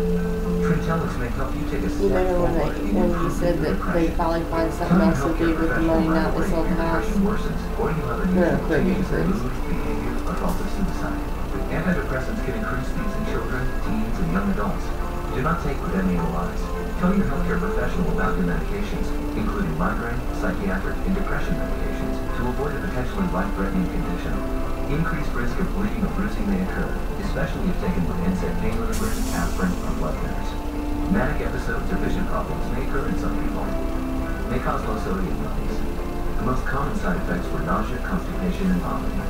Speaker 4: Trintellix may help you take a step forward in
Speaker 19: When you said that they finally find something else to do with the money now they sold the house.
Speaker 4: They're a quick increase. Behavior or thoughts of suicide. Antidepressants can increase these in children, teens, and young adults. Do not take what any lies. Tell your healthcare professional about your medications, including migraine, psychiatric, and depression medications, to avoid a potentially life-threatening condition. Increased risk of bleeding or bruising may occur, especially if taken with NSAID pain relievers, aspirin, or blood thinners. Manic episodes or vision problems may occur in some people. May cause low sodium levels. The most common side effects were nausea, constipation, and vomiting.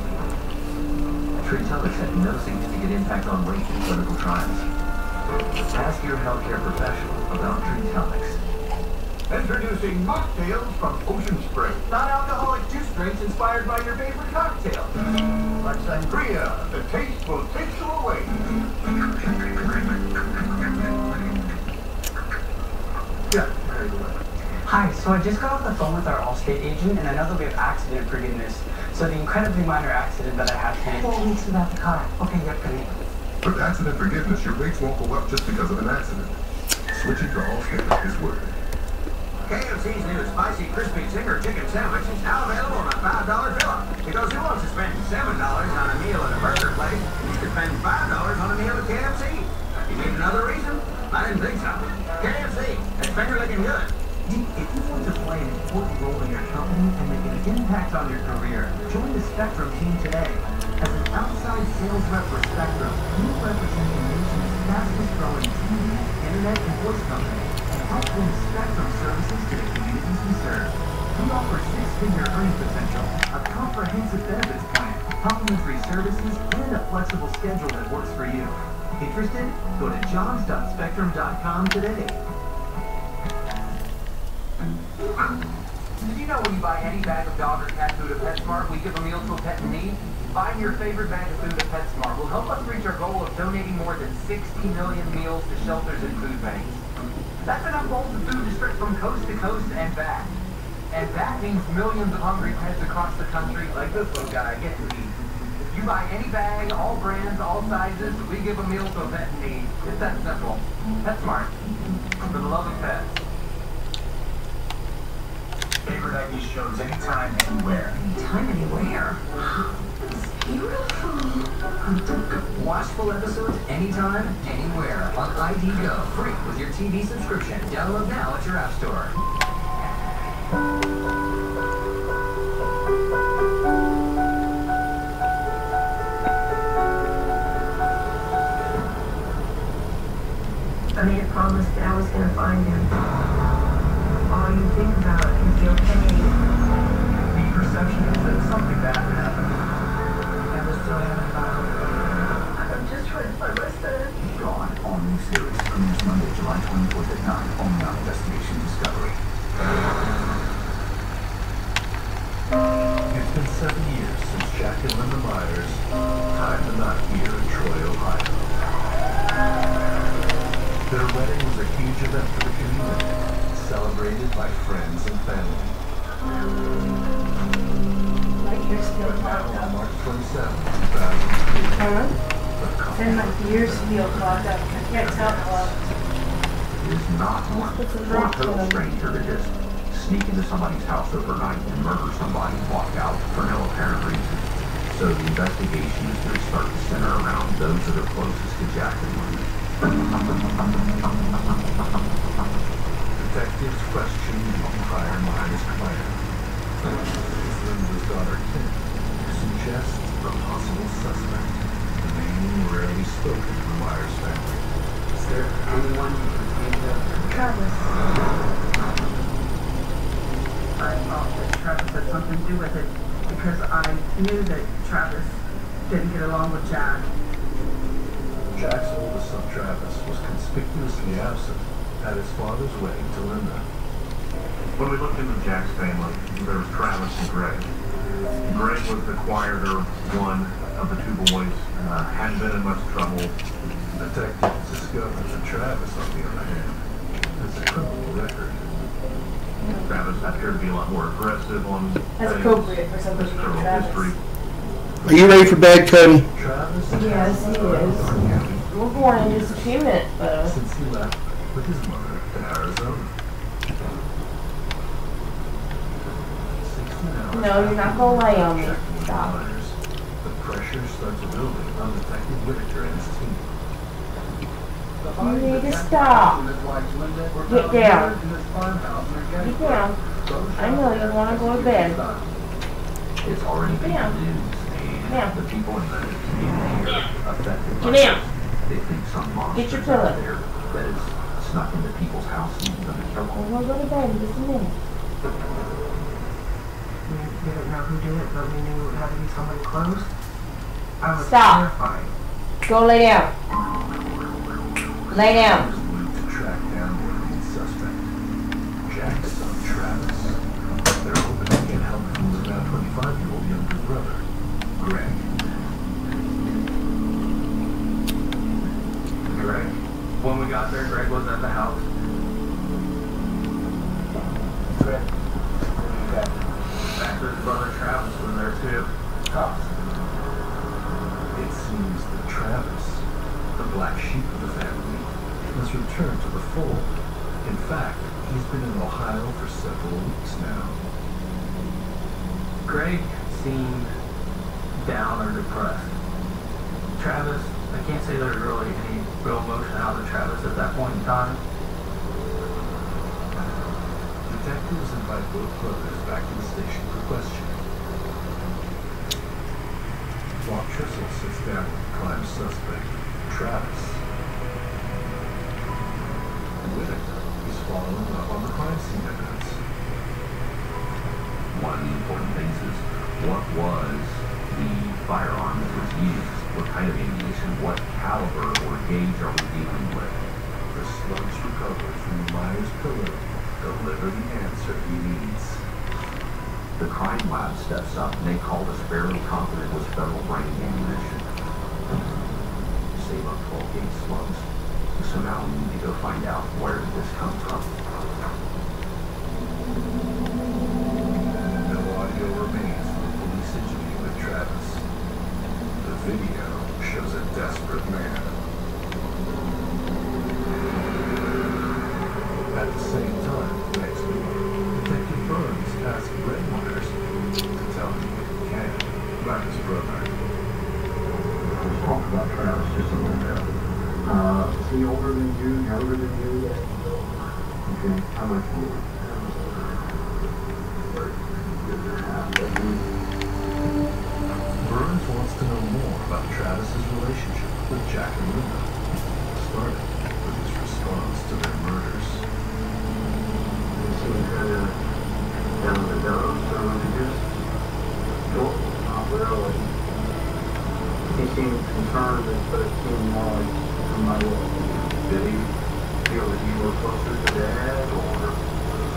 Speaker 4: Trintellix had no significant impact on weight in clinical trials. Ask your healthcare professional about Trintellix.
Speaker 8: Introducing mocktails from Ocean Spray. Non-alcoholic juice drinks inspired by your favorite cocktail. Like sangria, the taste will take you away.
Speaker 3: Yeah, very good. Hi, so I just got off the phone with our Allstate agent, and I know that we have accident forgiveness. So the incredibly minor accident that I had today.
Speaker 1: 4 weeks without the car.
Speaker 3: Okay, yep, good.
Speaker 8: With accident forgiveness, your rates won't go up just because of an accident. Switching to Allstate is worth it.
Speaker 3: KFC's new spicy crispy Zinger chicken sandwich is now available on a $5 fill-up. Because who wants to spend $7 on a meal at a burger place? You can spend $5 on a meal at KFC. You need another reason? I didn't think so. KFC, it's finger looking good. If you want to play an important role in your company and make an impact on your career, join the Spectrum team today. As an outside sales rep for Spectrum, you represent the nation's fastest growing TV, internet, and voice company, and help bring Spectrum services to the communities we serve. We offer 6-figure earning potential, a comprehensive benefits plan, complimentary services, and a flexible schedule that works for you. Interested? Go to jobs.spectrum.com today. Did you know when you buy any bag of dog or cat food at PetSmart, we give a meal to a pet in need? Buying your favorite bag of food at PetSmart will help us reach our goal of donating more than 60 million meals to shelters and food banks. That's enough bowls of food to stretch from coast to coast and back. And that means millions of hungry pets across the country, like this little guy, get to eat. You buy any bag, all brands, all sizes, we give a meal to a pet in need. It's that simple. PetSmart. For the love of pets.
Speaker 4: Favorite ID shows anytime, anywhere.
Speaker 1: Anytime, anywhere. It's beautiful.
Speaker 3: Watch full episodes anytime, anywhere on ID Go. Free with your TV subscription. Download now at your app store.
Speaker 10: I made a promise that I was going to find him. All you think about is your pain.
Speaker 3: The perception is that something bad happened.
Speaker 10: I was still having about I'm just trying to find my son.
Speaker 4: Gone. All new series premieres Monday, July 24th at 9, only on Investigation Discovery.
Speaker 6: It's been 7 years since Jack and Linda Myers tied the knot here in Troy, Ohio. Their wedding was a huge event for the community, celebrated by friends and family.
Speaker 18: Like yours feel clogged
Speaker 6: On
Speaker 18: up.
Speaker 6: March 27, 2003.
Speaker 18: Huh? And my ears feel clogged up. I can't tell how.
Speaker 4: It is not one for a total stranger to just sneak into somebody's house overnight and murder somebody and walk out for no apparent reason. So the investigation is going to start to center around those that are closest to Jack and Linda.
Speaker 6: Detectives question the entire Myers clan. Linda's daughter Kim suggests a possible suspect, the name rarely spoken in the Myers family.
Speaker 3: Is there anyone you can think of?
Speaker 16: Travis. I thought that Travis had something to do with it because I knew that Travis didn't get along with Jack.
Speaker 6: Jack's oldest son, Travis, was conspicuously absent at his father's wedding to Linda.
Speaker 5: When we looked into Jack's family, there was Travis and Greg. Greg was the quieter one of the two boys, hadn't been in much trouble.
Speaker 6: Detectives discovered that Travis, on the other hand, has a criminal record.
Speaker 5: Travis appeared to be a lot more aggressive on
Speaker 18: That's appropriate for somebody
Speaker 5: his
Speaker 18: named
Speaker 5: criminal
Speaker 18: Travis.
Speaker 5: history.
Speaker 17: Are you ready for bed, Cody?
Speaker 6: Travis
Speaker 18: Yes, he is. We're born in just a few minutes, though.
Speaker 6: Since he left with his mother to Arizona. 16 hours
Speaker 18: No, you're not gonna lay on me.
Speaker 6: checking
Speaker 18: Stop.
Speaker 6: Myers, the pressure starts building on Detective Whitaker and his team.
Speaker 18: You need to stop. Get down. Get down. I know you want to go to bed.
Speaker 4: It's already been
Speaker 18: Yeah.
Speaker 4: news, and
Speaker 18: Yeah.
Speaker 4: the people in the community are affected by
Speaker 18: Get down.
Speaker 4: this. They think some monster
Speaker 18: Get your
Speaker 4: out
Speaker 18: pillow.
Speaker 4: there that has snuck into people's houses and done a trouble.
Speaker 18: We'll go to bed in just a minute.
Speaker 10: We didn't know who did it, but we knew it had to be somebody close. I was
Speaker 18: Stop.
Speaker 10: terrified.
Speaker 18: Go lay down. Lay down.
Speaker 6: To track down the lead suspect, Jack's son Travis. They're hoping to get help from his now 25-year-old younger brother, Greg.
Speaker 21: Greg. When we got there, Greg was at the house.
Speaker 6: Greg.
Speaker 21: Baxter's brother Travis was there too.
Speaker 6: It seems that Travis, the black sheep of the family, has returned to the fold. In fact, he's been in Ohio for several weeks now.
Speaker 21: Greg seemed down or depressed. Travis, I can't say there's really any real emotion out of Travis at that point in time.
Speaker 6: Detectives invite both brothers back to the station for questioning. Bob Tristle sits down with the crime suspect, Travis. Whitaker is following up on the crime scene evidence.
Speaker 4: One of the important things is what was the firearm that was used? What kind of ammunition? What caliber or gauge are we dealing with?
Speaker 6: The slugs recovered from Myers' pillow deliver the answer he needs.
Speaker 4: The crime lab steps up and they called us fairly confident it was federal brand ammunition. Save up 12 gauge slugs. So now we need to go find out where did this come from.
Speaker 6: Travis. The video shows a desperate man. At the same time, next week, Detective Burns asked Greg Myers to tell him what he can about his brother.
Speaker 4: Let's talk about Travis just a little bit. Is he older than you, younger than you? Okay, how much more?
Speaker 6: Burns wants to know more about Travis's relationship with Jack and Linda, starting with his response to their murders.
Speaker 4: He seemed kind of down in the dumps or religious. Nope, not really. He seemed concerned, but it seemed more like somebody else. Did he feel that you were closer to Dad, or?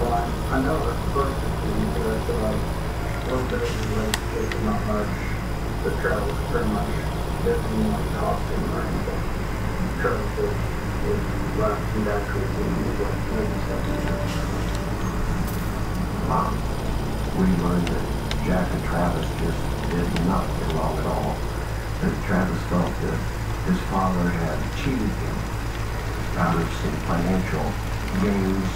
Speaker 4: Well, I know that's the first thing you feel. I feel like a little bit of the relationship, not much. But Travis pretty much doesn't want to talk to him or anything. Travis was left and actually seemed like maybe something.
Speaker 14: Mom, we learned that Jack and Travis just did not get along at all. That Travis felt that his father had cheated him out of some financial gains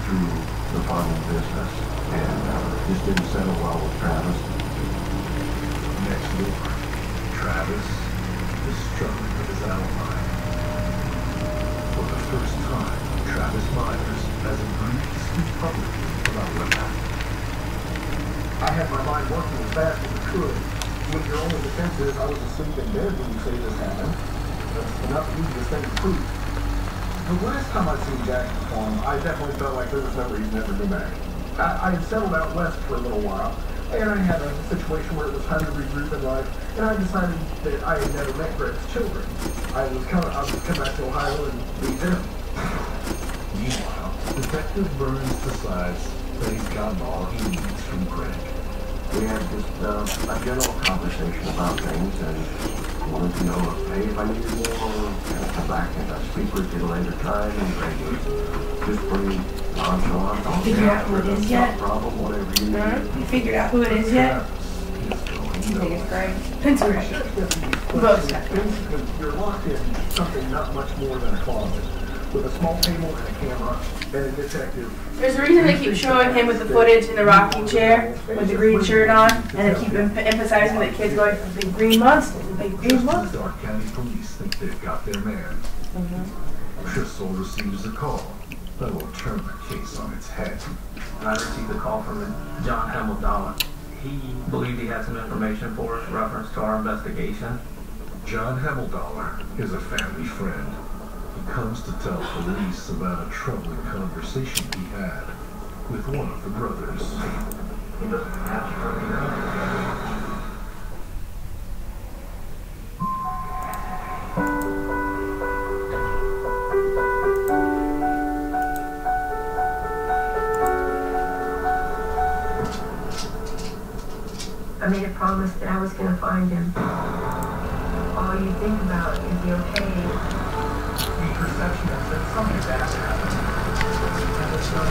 Speaker 14: through the farming business, and just didn't settle well with Travis.
Speaker 6: Next week, Travis is struggling with his alibi. For the first time, Travis Myers has agreed to speak publicly about what happened.
Speaker 22: I had my mind working as fast as it could. When your only defense is I was asleep in bed when you say this happened, that's enough easiest thing to prove. The last time I seen Jack perform, I definitely felt like there was no reason ever to go back. I had settled out west for a little while, and I had a situation where it was time to regroup in life, and I decided that I had never met Greg's children. I would come back to Ohio and meet them.
Speaker 6: Meanwhile, Detective Burns decides that he's gotten all he needs from Greg.
Speaker 14: We had just a general conversation about things, and wanted to know if I needed more, and come back and speak with you at a later time, and Greg was just pretty nonchalant.
Speaker 18: Figured out who it is yet?
Speaker 14: Problem, whatever you need.
Speaker 18: You figured out who it is yet? You think it's Greg? It's Greg. Both
Speaker 22: Because you're locked in something not much more than a closet, with a small table and a camera, and a detective.
Speaker 18: There's a reason they keep showing him with the footage in the rocking chair with the green shirt on, and they keep emphasizing that kid's going for big green monster, big green monster.
Speaker 6: Dark County Police think they've got their man. Crystal receives a call that will turn the case on its head.
Speaker 21: And I received a call from John Hamilton. He believed he had some information for us, reference to our investigation.
Speaker 6: John Hamilton is a family friend. He comes to tell police about a troubling conversation he had with one of the brothers.
Speaker 4: He doesn't ask for anything.
Speaker 10: I made a promise that I was going to find him. All you think about is the okay.
Speaker 3: The perception is that something bad happened. And it's not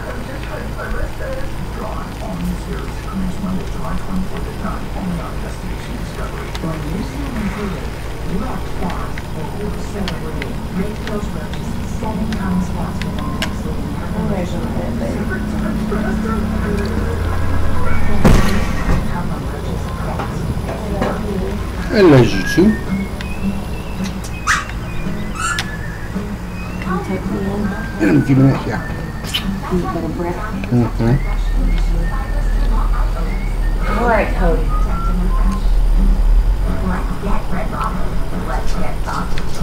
Speaker 10: I'm just trying to find my son.
Speaker 3: Drawn on the series premieres Monday, July 24th at 9, only on Investigation Discovery.
Speaker 9: When you see them included, you act fast and you celebrate. Rate those roaches 7 times faster than the next living
Speaker 17: Hello, you two. In a few minutes, yeah.
Speaker 9: All right, Cody.
Speaker 11: Let's get Red Robin. Let's get sausage.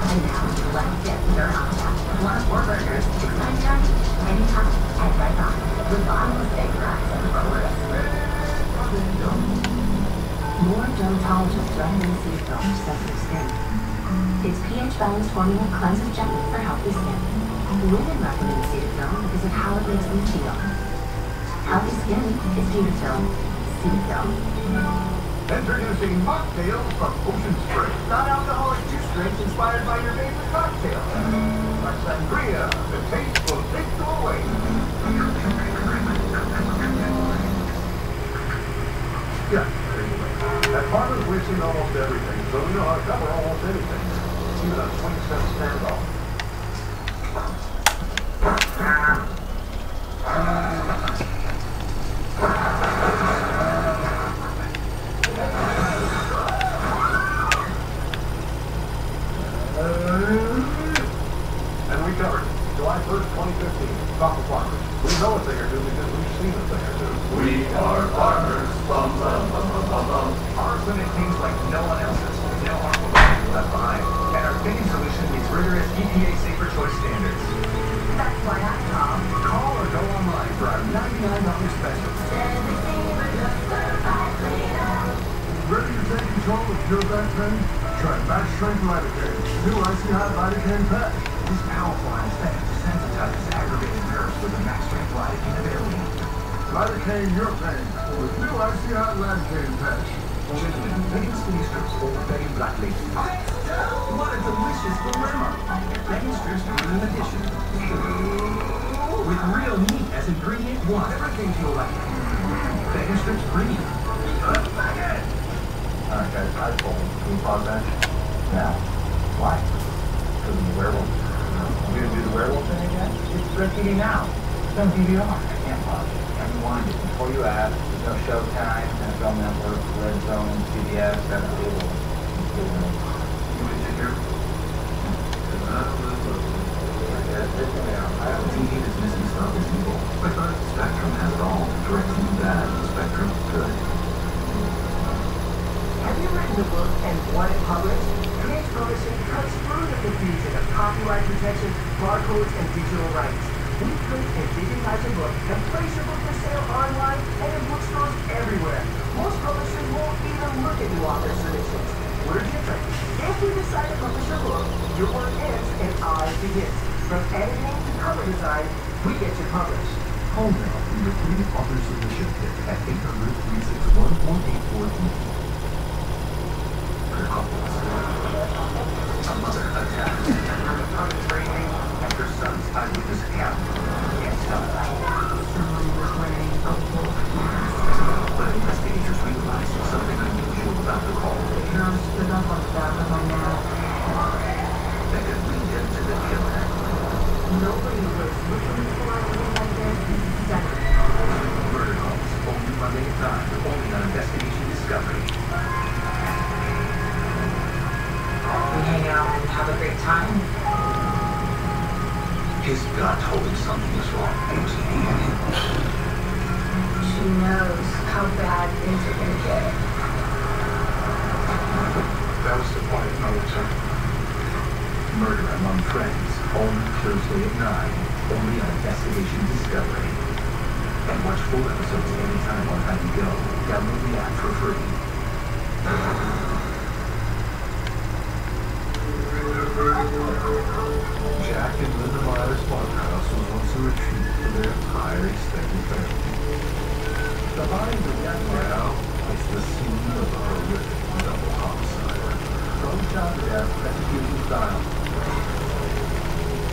Speaker 11: And now, let's get Sriracha. Want 4 burgers, 6.99, anytime at Red Robin. With bottomless steak fries and burgers.
Speaker 9: More dermatologists recommend Cetaphil for sensitive skin.
Speaker 11: Its pH-balanced formula cleanses gently for healthy skin.
Speaker 9: Women recommend Cetaphil because of how it makes them feel.
Speaker 11: Healthy skin is Cetaphil. Cetaphil.
Speaker 5: Introducing mocktails from Ocean Spray. Non-alcoholic juice drinks inspired by your favorite cocktail. Like sangria, the taste will take you away.
Speaker 22: Yeah, anyway. At Farmers, we've seen almost everything, so we know how to cover almost anything. It's even a swing-set standoff. And we covered it. July 1st, 2015. Coffee Farmers. We know a thing or two because we've seen a thing or two.
Speaker 3: We are farmers. Bum, bum, bum, bum, bum, bum.
Speaker 4: Ours limit things like no one else's. No harmful chemicals left behind. And our thinning solution meets rigorous EPA Safer Choice standards.
Speaker 1: That's why I
Speaker 4: Call or go online for our $99 special.
Speaker 22: Ready to take control of your back pain? Try Back Strength Lidocaine. New Icy Hot Lidocaine patch.
Speaker 4: This powerful anesthetic desensitizes aggravated nerves with a max strength lidocaine available.
Speaker 22: Lidocaine your pain with new Icy Hot Lidocaine patch.
Speaker 4: Gentlemen, Megan Skinny Strips for Betty Black Lady. What a delicious dilemma. Megan Strips Premium Edition. With real meat as ingredient one. Everything you'll like. Megan Strips Premium.
Speaker 5: Alright guys, I told him. Can you pause that? Now. Why? Because I'm a werewolf. You gonna do the werewolf thing again? It's Red TV now. It's on DVR. I can't pause it. I rewind it. Before you ask, there's no Showtime, NFL Network, Red Zone, CBS, that's illegal. You want to hear?
Speaker 3: TV that's missing stuff is evil. But Spectrum has it all. DirecTV bad, Spectrum good.
Speaker 1: Have you written the book and want it published? Page Publishing cuts through the confusion of copyright protection, barcodes, and digital rights. We print and digitize your book and place your book for sale online and in bookstores everywhere. Most publishers won't even look at new author submissions. We're different. If we decide to publish your book, your work ends and ours begins. From editing to cover design, we get you published.
Speaker 4: Call now for your free author submission kit at 800-361-4843.
Speaker 3: A mother attacks on training and her son's eyewitness account.
Speaker 1: Someone was wearing a wolf mask.
Speaker 3: But investigators realized something unusual about the call.
Speaker 1: Girl stood up on the back of my neck.
Speaker 3: That could lead them to the killer.
Speaker 1: Nobody was looking for anything like this.
Speaker 3: Murder calls, only Monday at 9, only on Investigation Discovery.
Speaker 1: We hang out and have a great time.
Speaker 3: His gut told him something was wrong. It was eating.
Speaker 1: She knows how bad things are going to get.
Speaker 22: That was the point, another time.
Speaker 3: Murder Among Friends, only Thursday at 9, only on Investigation Discovery. And watch full episodes anytime on HughieGo. Download the app for free.
Speaker 6: Jack and Linda Meyer's farmhouse was once a retreat for their entire extended family. The vines of that now is the scene of a horrific double homicide. From child to death, execution style.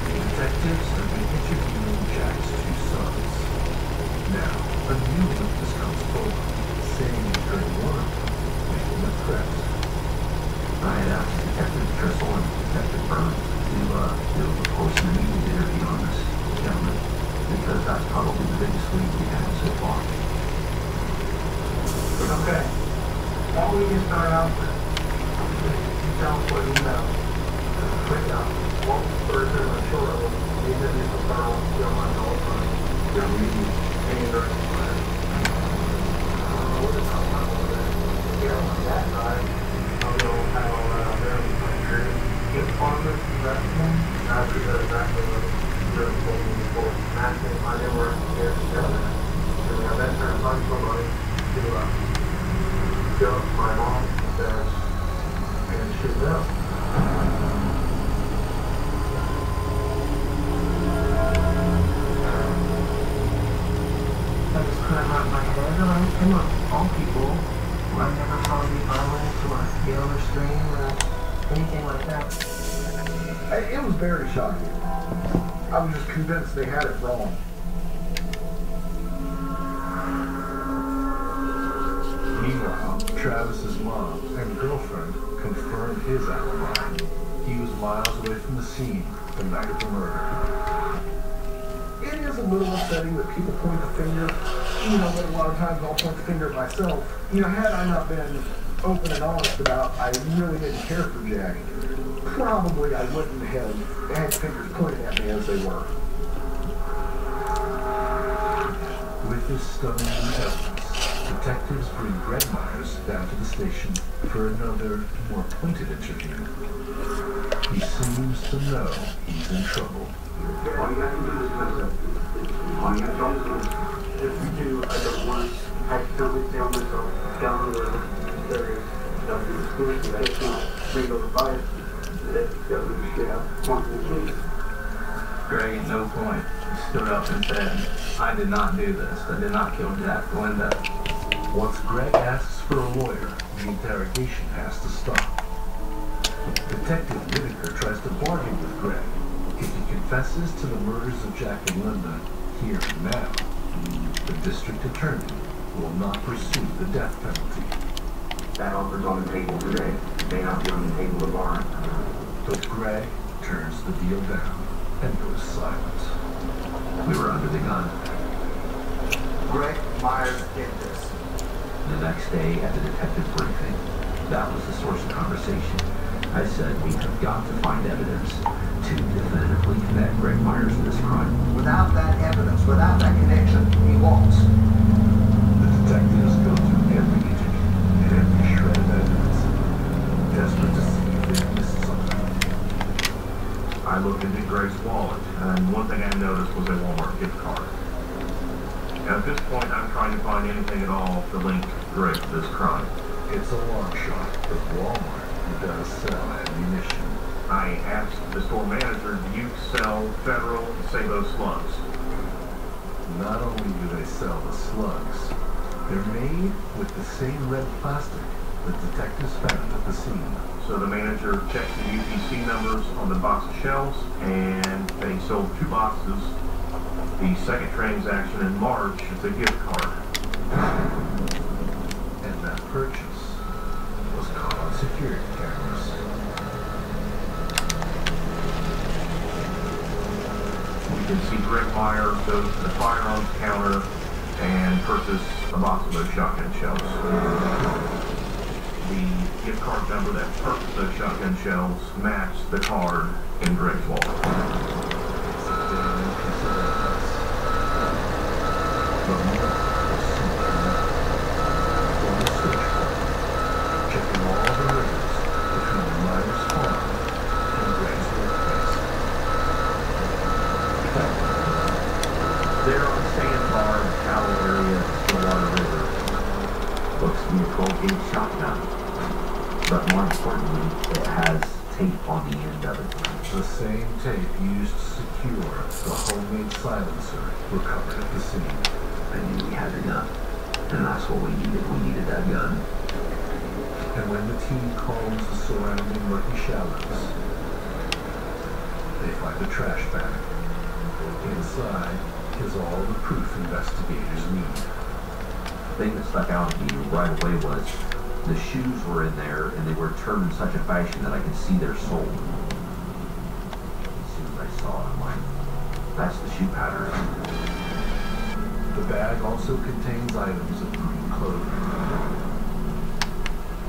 Speaker 6: Detectives have been interviewing Jack's two sons. Now, a new witness comes forward, saying he heard one of them making a threat.
Speaker 3: I had asked Detective Tristle and Detective Burns to do a post-meeting interview on this gentleman, because that's probably the biggest lead we have so far.
Speaker 22: Okay. Why don't we just start out with tell us what you know. Quick out. One person on the shore of the interview for Burl, you're on all the time. You're reading anger. What is that one over there? Here on that side, I'll go have all that out there. Get farmers, investment. Now we know exactly what you're looking for. Matching my new work here together. So we have that kind of fund for money to go. My mom says, and she will.
Speaker 10: I just couldn't wrap my head around him of all people who I never saw be violent or yell or scream or anything like that.
Speaker 22: It was very shocking. I was just convinced they had it wrong. Meanwhile,
Speaker 6: Travis's mom and girlfriend confirmed his alibi. He was miles away from the scene the night of the murder.
Speaker 22: It is a little upsetting that people point the finger. You know, but a lot of times I'll point the finger at myself. You know, had I not been open and honest about I really didn't care for Jack, probably I wouldn't have had fingers pointed at me as they were.
Speaker 6: With this stunning new evidence, detectives bring Greg Myers down to the station for another, more pointed interview. He seems to know he's in trouble.
Speaker 7: All you have to do is listen. All you have to do is if you do, I don't want to accidentally tell myself down the road there is nothing exclusive. That's not legal advice. That doesn't get out quantum case.
Speaker 21: Greg at no point stood up and said, I did not do this. I did not kill Jack Linda.
Speaker 6: Once Greg asks for a lawyer, the interrogation has to stop. Detective Whitaker tries to bargain with Greg. If he confesses to the murders of Jack and Linda here and now, the district attorney will not pursue the death penalty.
Speaker 7: That offer's on the table today. It may not be on the table tomorrow.
Speaker 6: But Greg turns the deal down and goes silent.
Speaker 3: We were under the gun.
Speaker 7: Greg Myers did this.
Speaker 3: The next day at the detective briefing, that was the source of conversation. I said we have got to find evidence to definitively connect Greg Myers to this crime.
Speaker 7: Without that evidence, without that connection, he walks.
Speaker 6: The detectives go through every interview and every shred of evidence, desperate to see if they missed something.
Speaker 15: I looked into Greg's wallet, and one thing I noticed was a Walmart gift card. At this point, I'm trying to find anything at all to link Greg to this crime.
Speaker 6: It's a long shot, but Walmart does sell ammunition.
Speaker 15: I asked the store manager, do you sell Federal Sabo slugs?
Speaker 6: Not only do they sell the slugs, they're made with the same red plastic that detectives found at the scene.
Speaker 15: So the manager checked the UPC numbers on the box of shells, and they sold 2 boxes. The second transaction in March is a gift card.
Speaker 6: And that purchase was caught on security cameras.
Speaker 15: We can see Greg Meyer go to the firearms counter and purchase a box of those shotgun shells. The gift card number that purchased those shotgun shells matched the card in Greg's wallet.
Speaker 3: There on the sandbar in the Powell area of the Stillwater River looks to be a 12-gauge shotgun, but more importantly, it has tape on the end of it.
Speaker 6: The same tape used to secure the homemade silencer recovered at the scene.
Speaker 3: I knew we had a gun, and that's what we needed. We needed that gun.
Speaker 6: And when the team combs the surrounding murky shallows, they find a trash bag. Inside is all the proof investigators need.
Speaker 3: The thing that stuck out to me right away was the shoes were in there, and they were turned in such a fashion that I could see their sole. As soon as I saw it, I'm like, that's the shoe pattern.
Speaker 6: The bag also contains items of green clothing.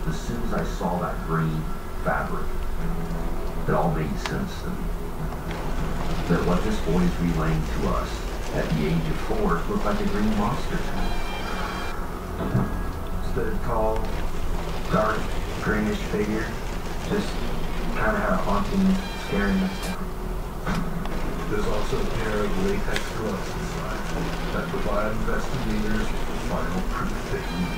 Speaker 3: As soon as I saw that green fabric, it all made sense to me. That what this boy is relaying to us at the age of 4 looked like a green monster to me.
Speaker 15: Stood tall, dark, greenish figure, just kind of had a haunting, scariness to him.
Speaker 6: There's also a pair of latex gloves inside that provide investigators with the final proof they need.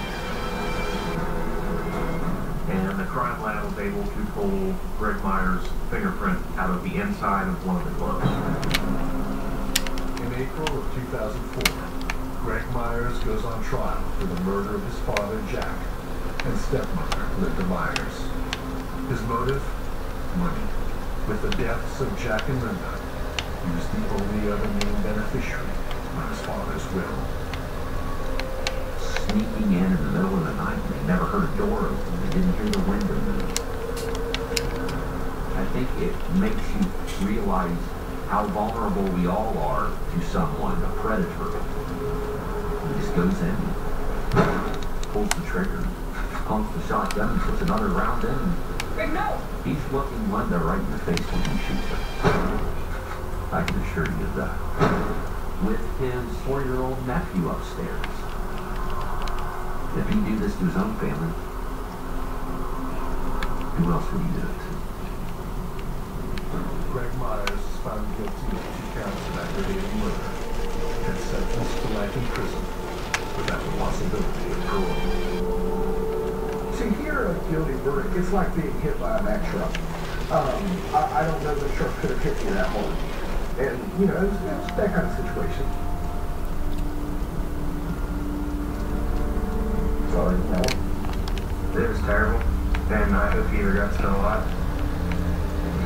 Speaker 15: And the crime lab was able to pull Greg Myers' fingerprint out of the inside of one of the gloves.
Speaker 6: In April of 2004, Greg Myers goes on trial for the murder of his father, Jack, and stepmother, Linda Myers. His motive? Money. With the deaths of Jack and Linda, he was the only other named beneficiary on his father's will.
Speaker 14: sneaking in the middle of the night and they never heard a door open, they didn't hear the window move. I think it makes you realize how vulnerable we all are to someone, a predator. He just goes in, pulls the trigger, pumps the shotgun, and puts another round in. He's looking Linda right in the face when he shoots her. I can assure you of that. With his 4-year-old nephew upstairs. If he'd do this to his own family, who else would he do it to?
Speaker 6: Greg Myers is found guilty of 2 counts of aggravated murder and sentenced to life in prison without the possibility of parole. See, here a guilty verdict, it's like being hit by a Mack truck. I don't know the truck could have hit you that hard. And, you know, it's that kind of situation. Sorry, no.
Speaker 20: It was terrible, and I hope he regrets it a lot.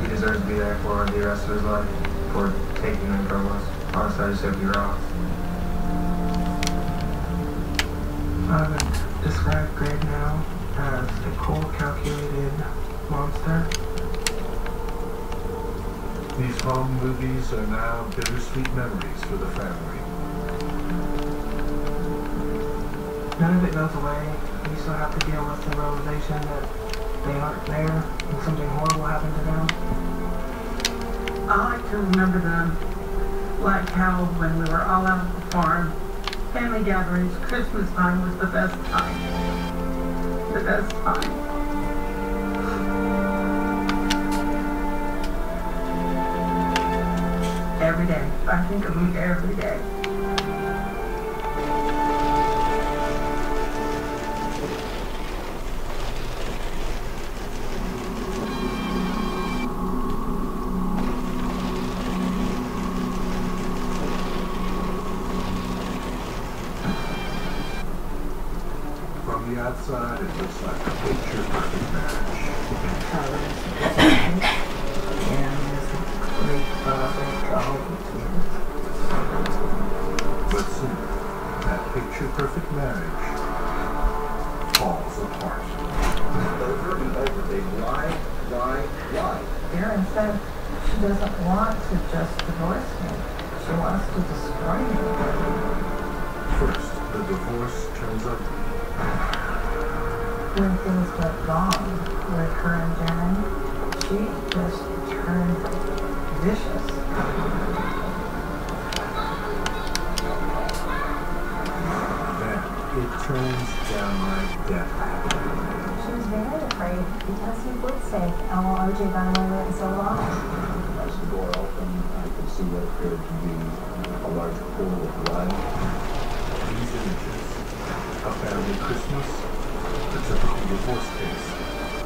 Speaker 20: He deserves to be there for the rest of his life, for taking them from us. Honestly, I just hope he rots.
Speaker 10: I would describe Greg now as a cold, calculated monster.
Speaker 6: These home movies are now bittersweet memories for the family.
Speaker 10: None of it goes away. You still have to deal with the realization that they aren't there and something horrible happened to them.
Speaker 16: I like to remember them like how when we were all out at the farm, family gatherings, Christmas time was the best time. The best time. Every day. I think of them every day.
Speaker 6: From the outside, it looks like a picture-perfect match. But soon, that picture-perfect marriage falls apart.
Speaker 5: Over and over, they lie.
Speaker 16: Erin said she doesn't want to just divorce me. She wants to destroy me.
Speaker 6: First, the divorce turns ugly.
Speaker 16: When things went wrong with her and Darren, she just turned vicious.
Speaker 6: Then, it turns downright deadly.
Speaker 11: She was very afraid because he would say, oh, OJ got away with it so long.
Speaker 4: As the door opened, I could see what appeared to be a large pool of blood.
Speaker 6: These images, a family Christmas, the typical divorce case,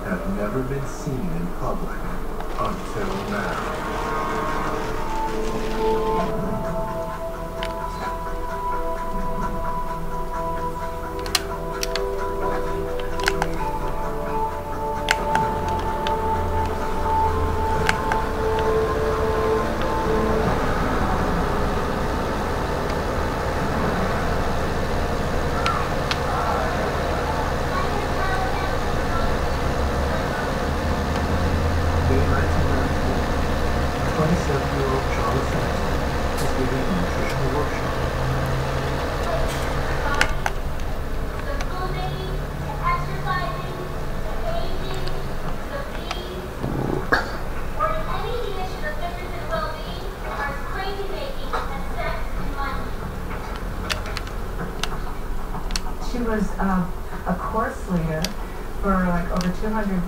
Speaker 6: have never been seen in public until now.
Speaker 16: She was a course leader for like over 200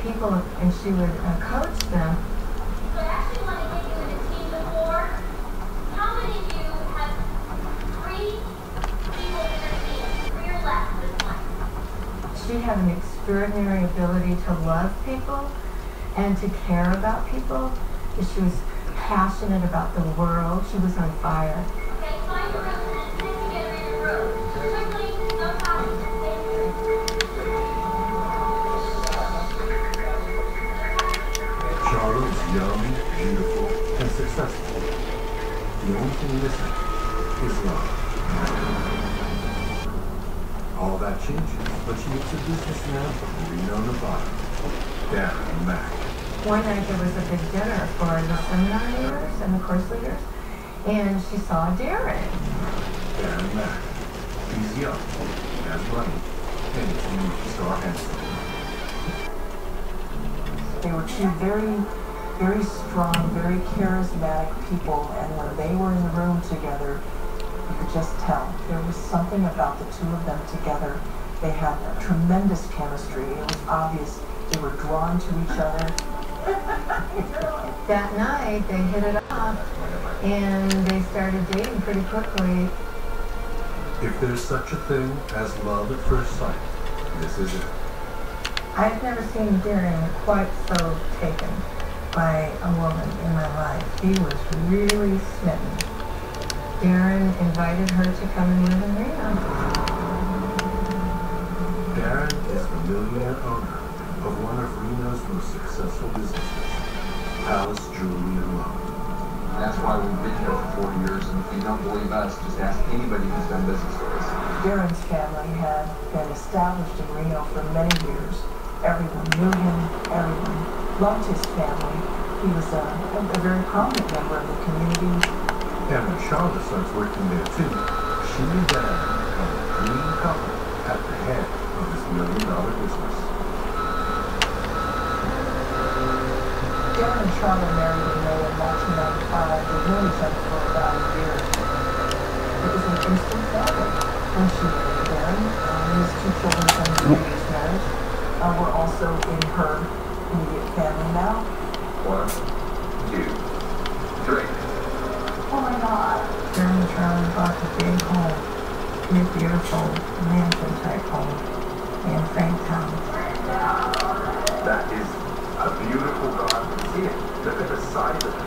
Speaker 16: people, and she would coach them.
Speaker 11: So I actually want to get you in a team before. How many of you have 3 people in your team? 3 or less this month?
Speaker 16: She had an extraordinary ability to love people and to care about people. She was passionate about the world. She was on fire.
Speaker 11: Okay, find your room and sit together in your room. Quickly, no talking, just stay here.
Speaker 6: Charlotte is young, beautiful, and successful. The only thing missing is love. All that changes, but she meets a businessman from Reno, Nevada. Darren Mack.
Speaker 1: One night there was a big dinner for the seminar leaders and the course leaders, and she saw Darren.
Speaker 6: Darren Mack. He's young, he has money, and he's a movie star handsome.
Speaker 1: They were two very strong, very charismatic people, and when they were in the room together, you could just tell. There was something about the two of them together. They had a tremendous chemistry. It was obvious they were drawn to each other. That night, they hit it off, and they started dating pretty quickly.
Speaker 6: If there's such a thing as love at first sight, this is it.
Speaker 1: I've never seen Darren quite so taken by a woman in my life. He was really smitten. Darren invited her to come and live in Reno.
Speaker 6: Darren is the millionaire owner of one of Reno's most successful businesses, Palace Jewelry and Loan.
Speaker 4: That's why we've been here for 4 years, and if you don't believe us, just ask anybody who's done business with us.
Speaker 1: Darren's family had been established in Reno for many years. Everyone knew him, everyone loved his family. He was a very prominent member of the community.
Speaker 6: And when Charlotte starts working there too, she and Darren become a dream couple at the head of this $1 million business.
Speaker 1: Darren and Charlotte married in May of 1995. They've known each other for about a year. It was an instant family when she married Darren. His two children from the previous marriage were also in her immediate family now.
Speaker 4: 1, 2, 3.
Speaker 1: Oh my God. Darren and Charlotte bought a big home, big beautiful mansion-type home in Franktown.
Speaker 4: That is a beautiful garden. See it? Look at the size of it.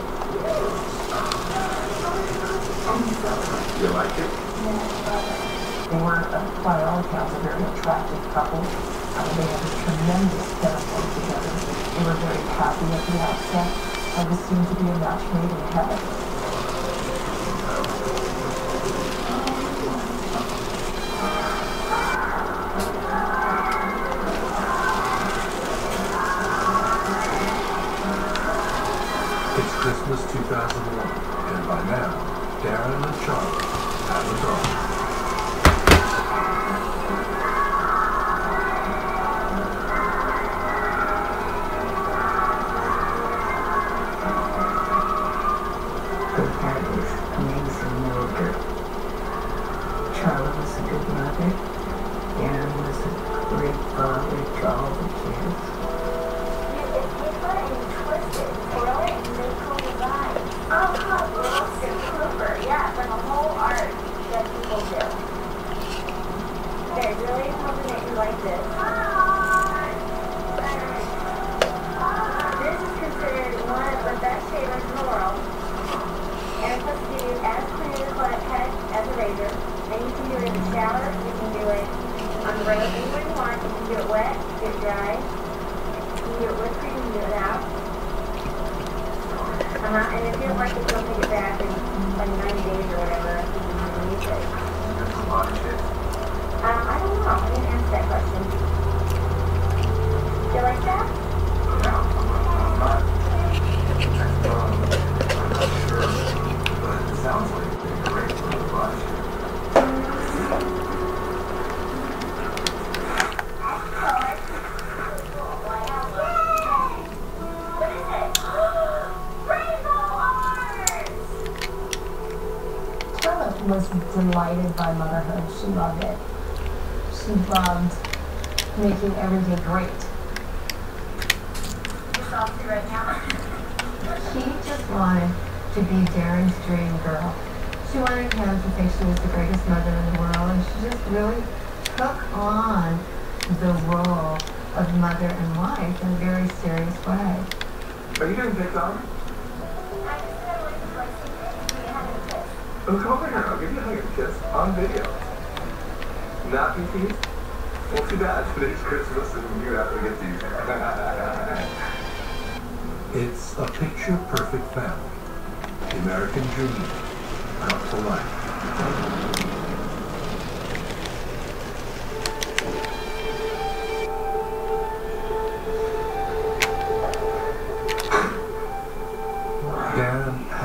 Speaker 4: You like it?
Speaker 1: They were, by all accounts, a very attractive couple. They had a tremendous chemistry together. They were very happy at the outset. This seemed to be a match made in heaven.
Speaker 6: It's Christmas 2001, and by now, Darren and Charlotte have a daughter.
Speaker 1: Charlotte was a good mother. Darren was a great father to all the kids.
Speaker 11: Oh, God, Brooks and Cooper. Yeah, it's like a whole art that people do. They're really hoping that you like this. This is considered one of the best shavers in the world. And it's supposed to give you as clean a head as a razor. And you can do it in the shower, you can do it on the road anywhere you want. You can do it wet, do it dry. You can do it with cream, you can do it out. And if you don't like it, don't take it back in like 90 days or whatever. I think you can use it.
Speaker 4: That's a lot of shit.
Speaker 11: I don't know. I didn't answer that question. Do you like that?
Speaker 4: No, I'm not sure, but it sounds like it'd be great for the body shape.
Speaker 1: Was delighted by motherhood. She loved it. She loved making every day great.
Speaker 11: You're salty right now.
Speaker 1: She just wanted to be Darren's dream girl. She wanted him to think she was the greatest mother in the world, and she just really took on the role of mother and wife in a very serious way.
Speaker 4: Are you getting picked on? Oh, come over here. I'll give you a hug and kiss on video. Not confused? Well, too bad. Today's Christmas and you have to get these.
Speaker 6: It's a picture-perfect family. The American dream come to life.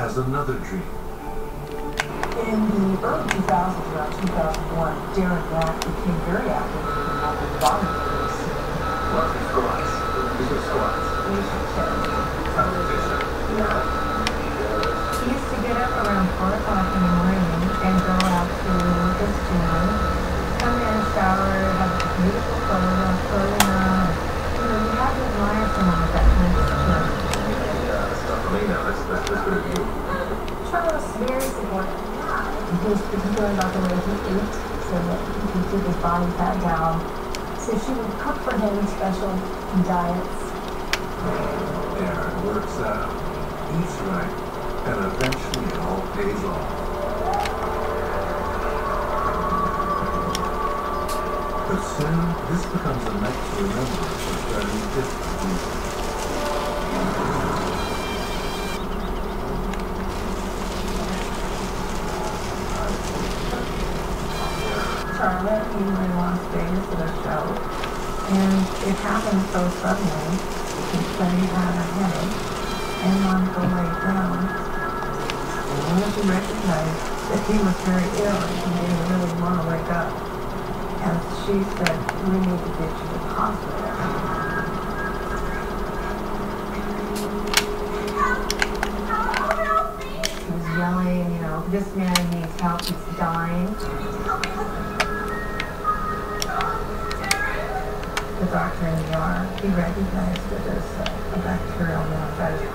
Speaker 6: has another dream.
Speaker 1: In the early 2000s, around 2001, Darren Black became very active in the local bodybuilding scene.
Speaker 5: Lots of squats. These are squats.
Speaker 1: He used to get up around 4 o'clock in the morning and go out to his gym, come in, shower, have beautiful clothing on. You know, you have to admire someone with that kind of strength.
Speaker 5: Stuff for me now. That's good of you.
Speaker 11: Charles was very supportive.
Speaker 1: He was particular about the way he ate, so that he could keep his body fat down. So she would cook for him special diets.
Speaker 6: Darren works out, eats right, and eventually it all pays off. But soon, this becomes a night to remember for very different reasons.
Speaker 1: Charlotte usually in Las Vegas at a show, and it happened so suddenly. She said he had a headache and wanted to go lay down. And when she recognized that he was very ill and he didn't really want to wake up, and she said, "We need to get you to the hospital." She was yelling, you know, "This man needs help, he's dying." The doctor in the ER, he recognized it as a bacterial meningitis.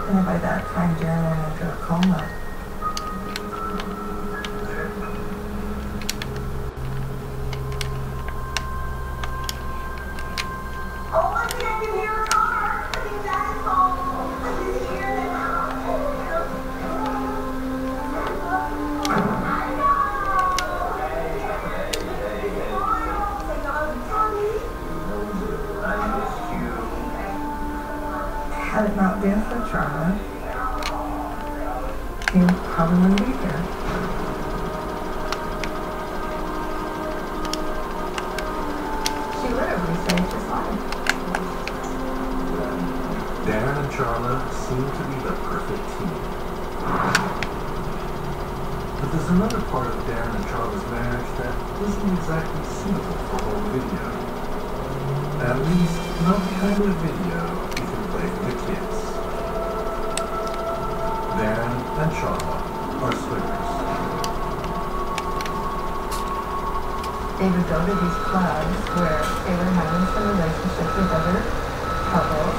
Speaker 1: And then by that time, Darren went into a coma.
Speaker 11: Oh, I think I can hear a car. I think Dad's home. I can hear it now.
Speaker 1: Had it not been for Charlotte, he probably wouldn't be here. She literally saved his life.
Speaker 6: Darren and Charlotte seem to be the perfect team. But there's another part of Darren and Charlotte's marriage that isn't exactly suitable for home video. At least, not the kind of video you can play for the kids. Darren and Charlotte are swingers.
Speaker 1: They would go to these clubs where they were having some relationships with other couples.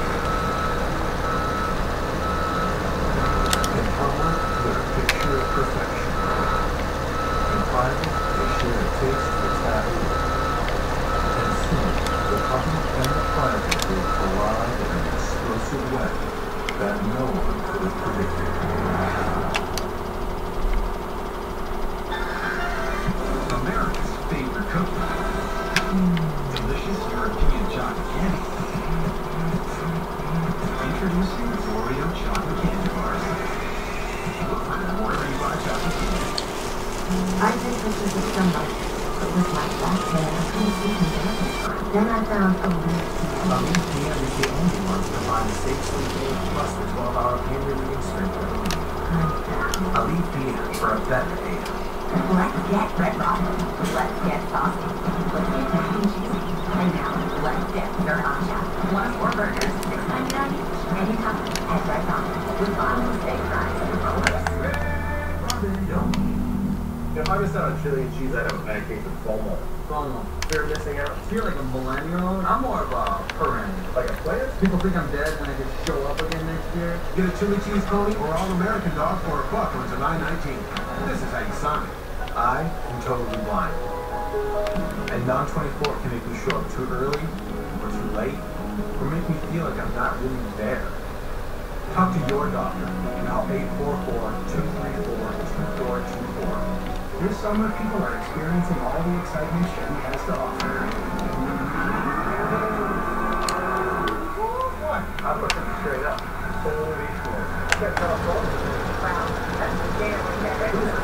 Speaker 6: In public, they're a picture of perfection. In private, they share a taste for taboo. And soon, the public and the private will collide in an explosive way that no one could have predicted.
Speaker 3: America's favorite cookie. Delicious European chocolate candy. Introducing Oreo chocolate candy bars. Look for them wherever you buy chocolate candy.
Speaker 1: I think this is a symbol, but with my back hair, I couldn't see him there. Then I found a weird
Speaker 3: Elite PM is the only one to provide a safe sleep aid plus the 12-hour pain relieving strength of Elite. Elite PM for a better AM.
Speaker 9: Let's get Red Robin. Let's get saucy. Let's get mac and cheese. And now, let's get sriracha. 1 of 4 burgers, $6.99 each. Any topping at Red Robin. With bottomless steak fries and rollers.
Speaker 5: If I missed out on chili and cheese, I'd have a bad case of FOMO.
Speaker 21: FOMO.
Speaker 5: Fear of missing out.
Speaker 21: So you're like a millennial? I'm more of a perennial.
Speaker 5: Like a player?
Speaker 21: People think I'm dead and I just show up again next year.
Speaker 6: Get a chili cheese pony or all-American dog for $1 on July 19th. This is how you sign it.
Speaker 3: I am totally blind. And non-24 can make me show up too early or too late, or make me feel like I'm not really there. Talk to your doctor. Now 844-234-2424.
Speaker 5: This summer, people are experiencing all the excitement Chevy has to offer. I'm looking straight up. Holy shit. Get off road.
Speaker 11: Wow, that's a damn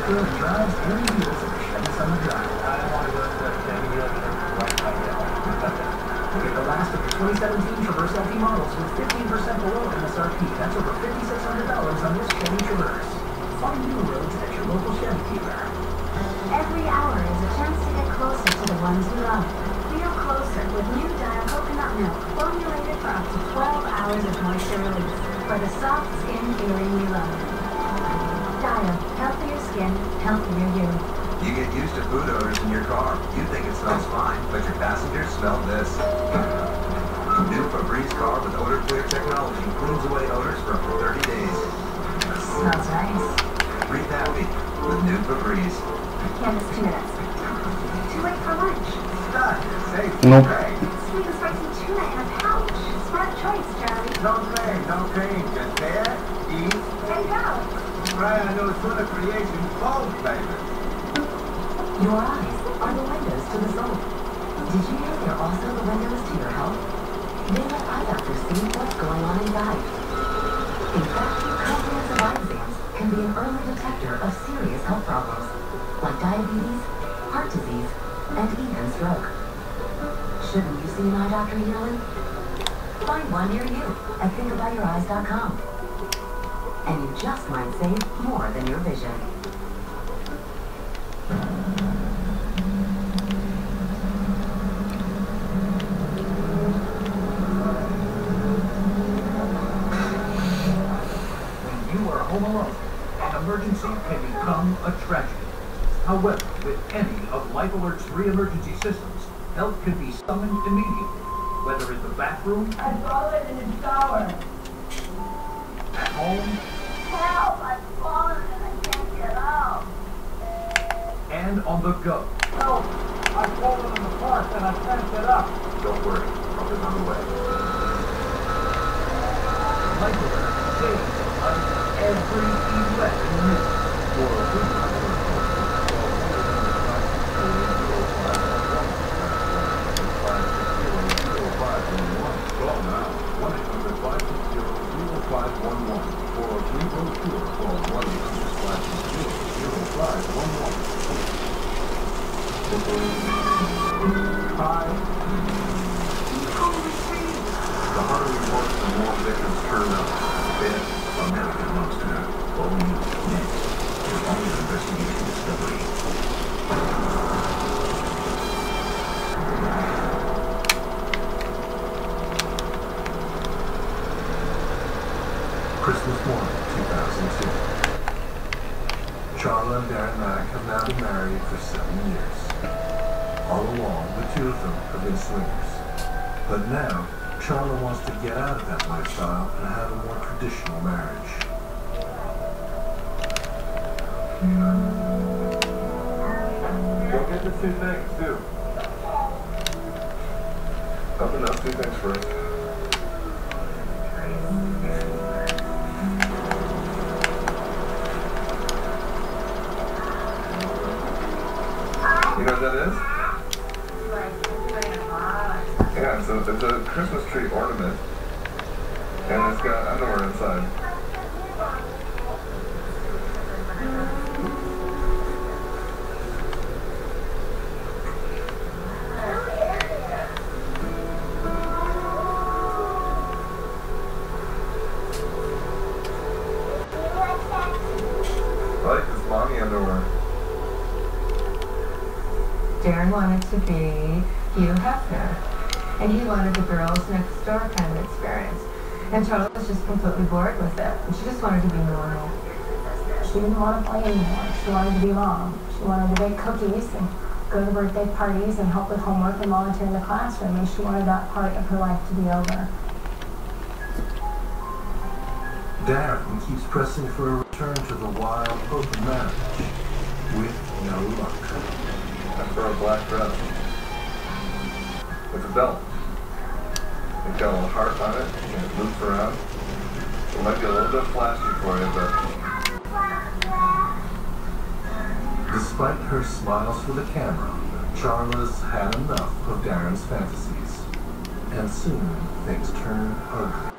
Speaker 5: Good drives and wheels of the Chevy Summer Drive. I don't want to go to the Chevy dealership right by now. Get the last of the 2017 Traverse LT models with 15% below MSRP. That's over $5,600
Speaker 11: for the soft skin feeling you love. Dial, healthier skin, healthier you.
Speaker 3: You get used to food odors in your car. You think it smells fine, but your passengers smell this. New Febreze car with odor clear technology cleans away odors for up to 30 days.
Speaker 11: Smells nice.
Speaker 3: Breathe happy with new Febreze.
Speaker 11: Candace, 2 minutes. Too late for lunch.
Speaker 17: Nope.
Speaker 11: Sweet and spicy tuna in a pouch. Smart choice, Charlie.
Speaker 5: No pain. Just there, eat,
Speaker 11: and go.
Speaker 5: try a new tuna creation, cold flavor.
Speaker 9: Your eyes are the windows to the soul. Did you know they're also the windows to your health? They let eye doctors see what's going on inside. In fact, comprehensive eye exams can be an early detector of serious health problems, like diabetes, heart disease, and even stroke. Shouldn't you see an eye doctor yearly? Find one near you at thinkaboutyoureyes.com. And you just might save more than your vision.
Speaker 5: When you are home alone, an emergency can become a tragedy. However, with any of Life Alert's 3 emergency systems, help can be summoned immediately, whether in the bathroom,
Speaker 11: I've fallen in the shower.
Speaker 5: at home,
Speaker 11: Help! I've fallen and I can't get out.
Speaker 5: and on the go.
Speaker 22: No, I've fallen in the park and I can't get up.
Speaker 8: Don't worry, help is on the way.
Speaker 5: Life Alert saves a life every 11 minutes. For a free Life Alert
Speaker 8: call now, 1-800-560-0511. For a free brochure, call 1-800-560-0511.
Speaker 5: Hi.
Speaker 8: The harder we work, the more victims turn up. Then, America wants to know. All we need next is only an investigation discovery.
Speaker 6: Christmas morning, 2002. Charla and Darren Mack have now been married for 7 years. All along, the 2 of them have been swingers. But now, Charla wants to get out of that lifestyle and have a more traditional marriage.
Speaker 8: Go get the 2 things, too. Open those 2 things first. You know what that is? Yeah, it's a Christmas tree ornament, and it's got underwear inside. I like this mommy underwear.
Speaker 10: Darren wanted to be Hugh Hefner, and he wanted the girls next door kind of experience. And Charlotte was just completely bored with it, and she just wanted to be normal.
Speaker 12: She didn't want to play anymore. She wanted to be mom. She wanted to bake cookies and go to birthday parties and help with homework and volunteer in the classroom, and she wanted that part of her life to be over.
Speaker 6: Darren keeps pressing for a return to the wild, open marriage, with no luck.
Speaker 8: That's for a black dress. It's a belt. It's got a little heart on it, and it loops around. It might be a little bit flashy for you, but...
Speaker 6: Despite her smiles for the camera, Charla's had enough of Darren's fantasies. And soon, things turn ugly.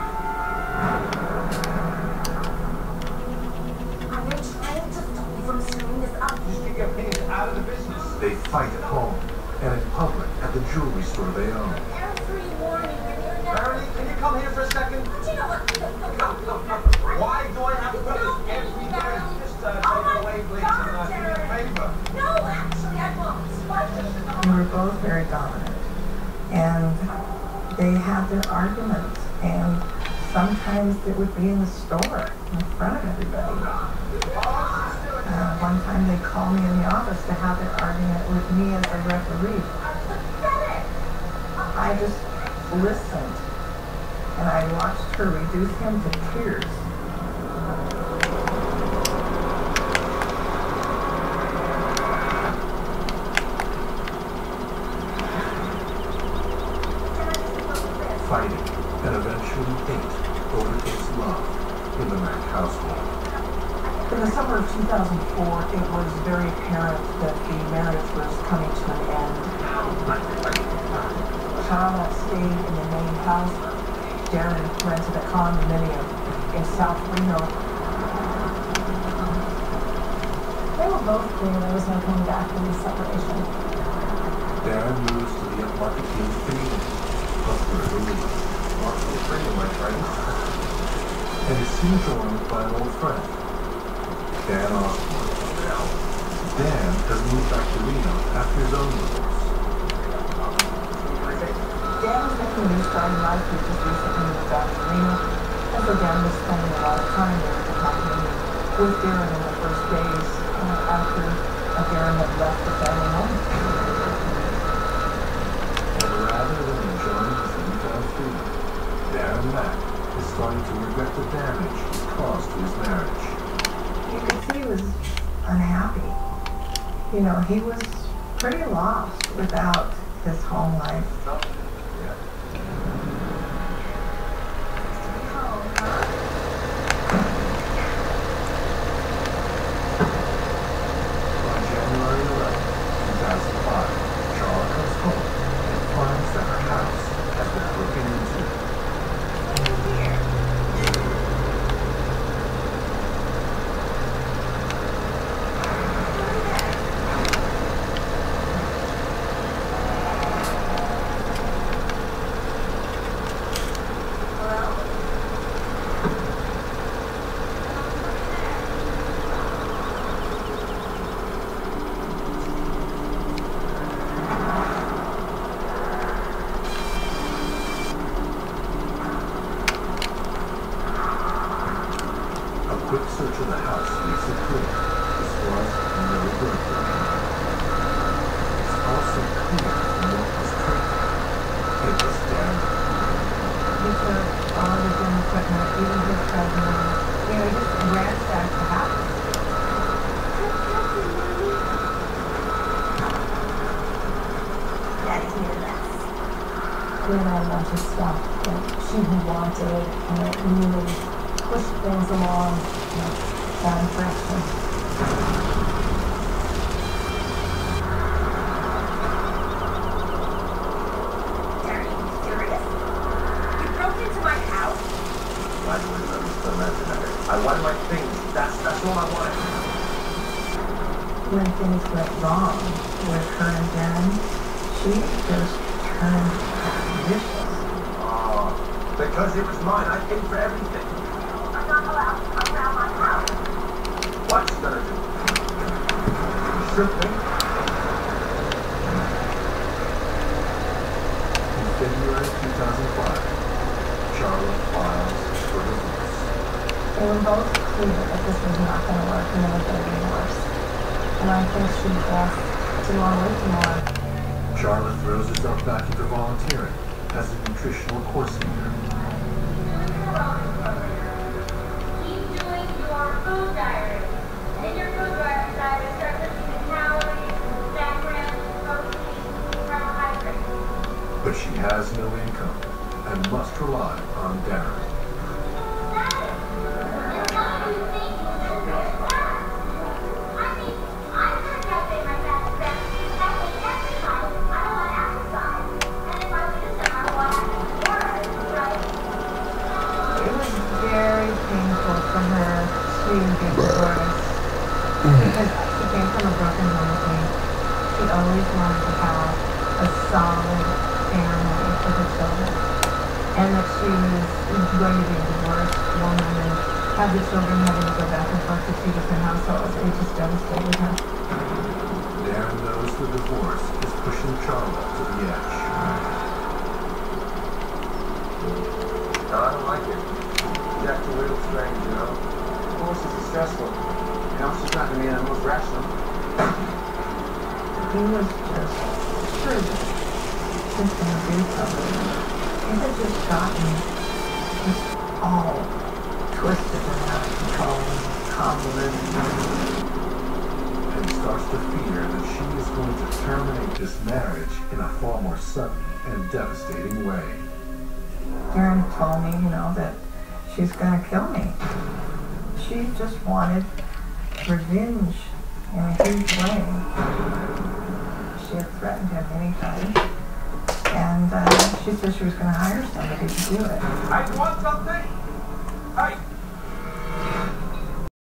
Speaker 11: Are they trying to stop you from screwing this up?
Speaker 5: Just get your hands out of the business.
Speaker 6: They fight at home, and in public at the jewelry store they own.
Speaker 11: Every morning when you're not...
Speaker 5: Verity, can you come here for a second?
Speaker 11: But you know what?
Speaker 5: Why do I have to put this every day? Just take it away, please, and do me a favor.
Speaker 11: No, actually, I won't. Why just...
Speaker 10: They were both very dominant, and they had their arguments, and sometimes
Speaker 2: times it would be in the store in front of everybody. One time they called me in the office to have an argument with me as a referee. I just listened, and I watched her reduce him to tears.
Speaker 6: Fighting, and eventually hate overtakes love in the Mack household.
Speaker 2: In the summer of 2004, it was very apparent that the marriage was coming to an end. Charlotte stayed in the main house. Darren rented a condominium in South Reno.
Speaker 12: They were both clear there was no coming back from this separation.
Speaker 6: Darren moves to the upmarket Kings community, hustler Louise, market a friend of my friend, and is soon joined by an old friend, Dan Osborne. Dan has moved back to Reno after his own divorce.
Speaker 2: Dan was making a new start in life. He just recently moved back to Reno, and so Dan was spending a lot of time there at the company with Darren in the first days after Darren had left the family home.
Speaker 6: And rather than enjoying his newfound freedom, Darren Mack is starting to regret the damage he's caused to his marriage.
Speaker 2: You could see he was unhappy. You know, he was pretty lost without his home life.
Speaker 6: On January 11, 2005, Charlotte comes home and finds that her house has been broken into. A quick search of the house makes it clear this was no burglary. It's also clear from what was taken. It was damaged.
Speaker 2: He took all of his own equipment, even his treadmill. You know, he just ransacked the house.
Speaker 11: Daddy's made a mess.
Speaker 12: Cleared out a bunch of stuff that she wanted, and it really pushed things along in a bad direction.
Speaker 11: Are you serious? You broke into my house?
Speaker 14: Why do I remember so much of it? I wanted my things. That's all I wanted.
Speaker 2: When things went wrong with her and Darren, she just turned vicious.
Speaker 14: Oh, because it was mine. I paid for everything.
Speaker 11: I'm not allowed to come around my house.
Speaker 14: What's she gonna do? Shoot me?
Speaker 6: In February 2005, Charlotte files for divorce.
Speaker 12: They were both clear that this was not going to work and they were going to be divorced. And I think she just didn't want to wait anymore.
Speaker 6: Charlotte throws herself back into volunteering as a nutritional course leader.
Speaker 11: Keep doing your food diary. And in your food diary, start listing the calories, macros, protein, carbohydrates.
Speaker 6: But she has no income and must rely on Darren.
Speaker 2: It was very painful for her to get divorced because she came from a broken home with me. She always wanted to have a solid family with her children, and that she was going to be a divorced woman and have the children having to go back and forth to two different households. It just devastated her.
Speaker 6: Darren knows the divorce is pushing Charlotte to the edge.
Speaker 14: No, I don't like it.
Speaker 22: act a little strange, you know. Of course, this is stressful. You know, she's not going to be in the most rational.
Speaker 2: He was just gonna do something. It had just gotten just all twisted and out of control and convoluted.
Speaker 6: And starts to fear that she is going to terminate this marriage in a far more sudden and devastating way.
Speaker 2: Erin told me, you know, that she's gonna kill me. She just wanted revenge in a huge way. She had threatened him many times, and she said she was going to hire somebody to do it.
Speaker 8: I want something. Hey,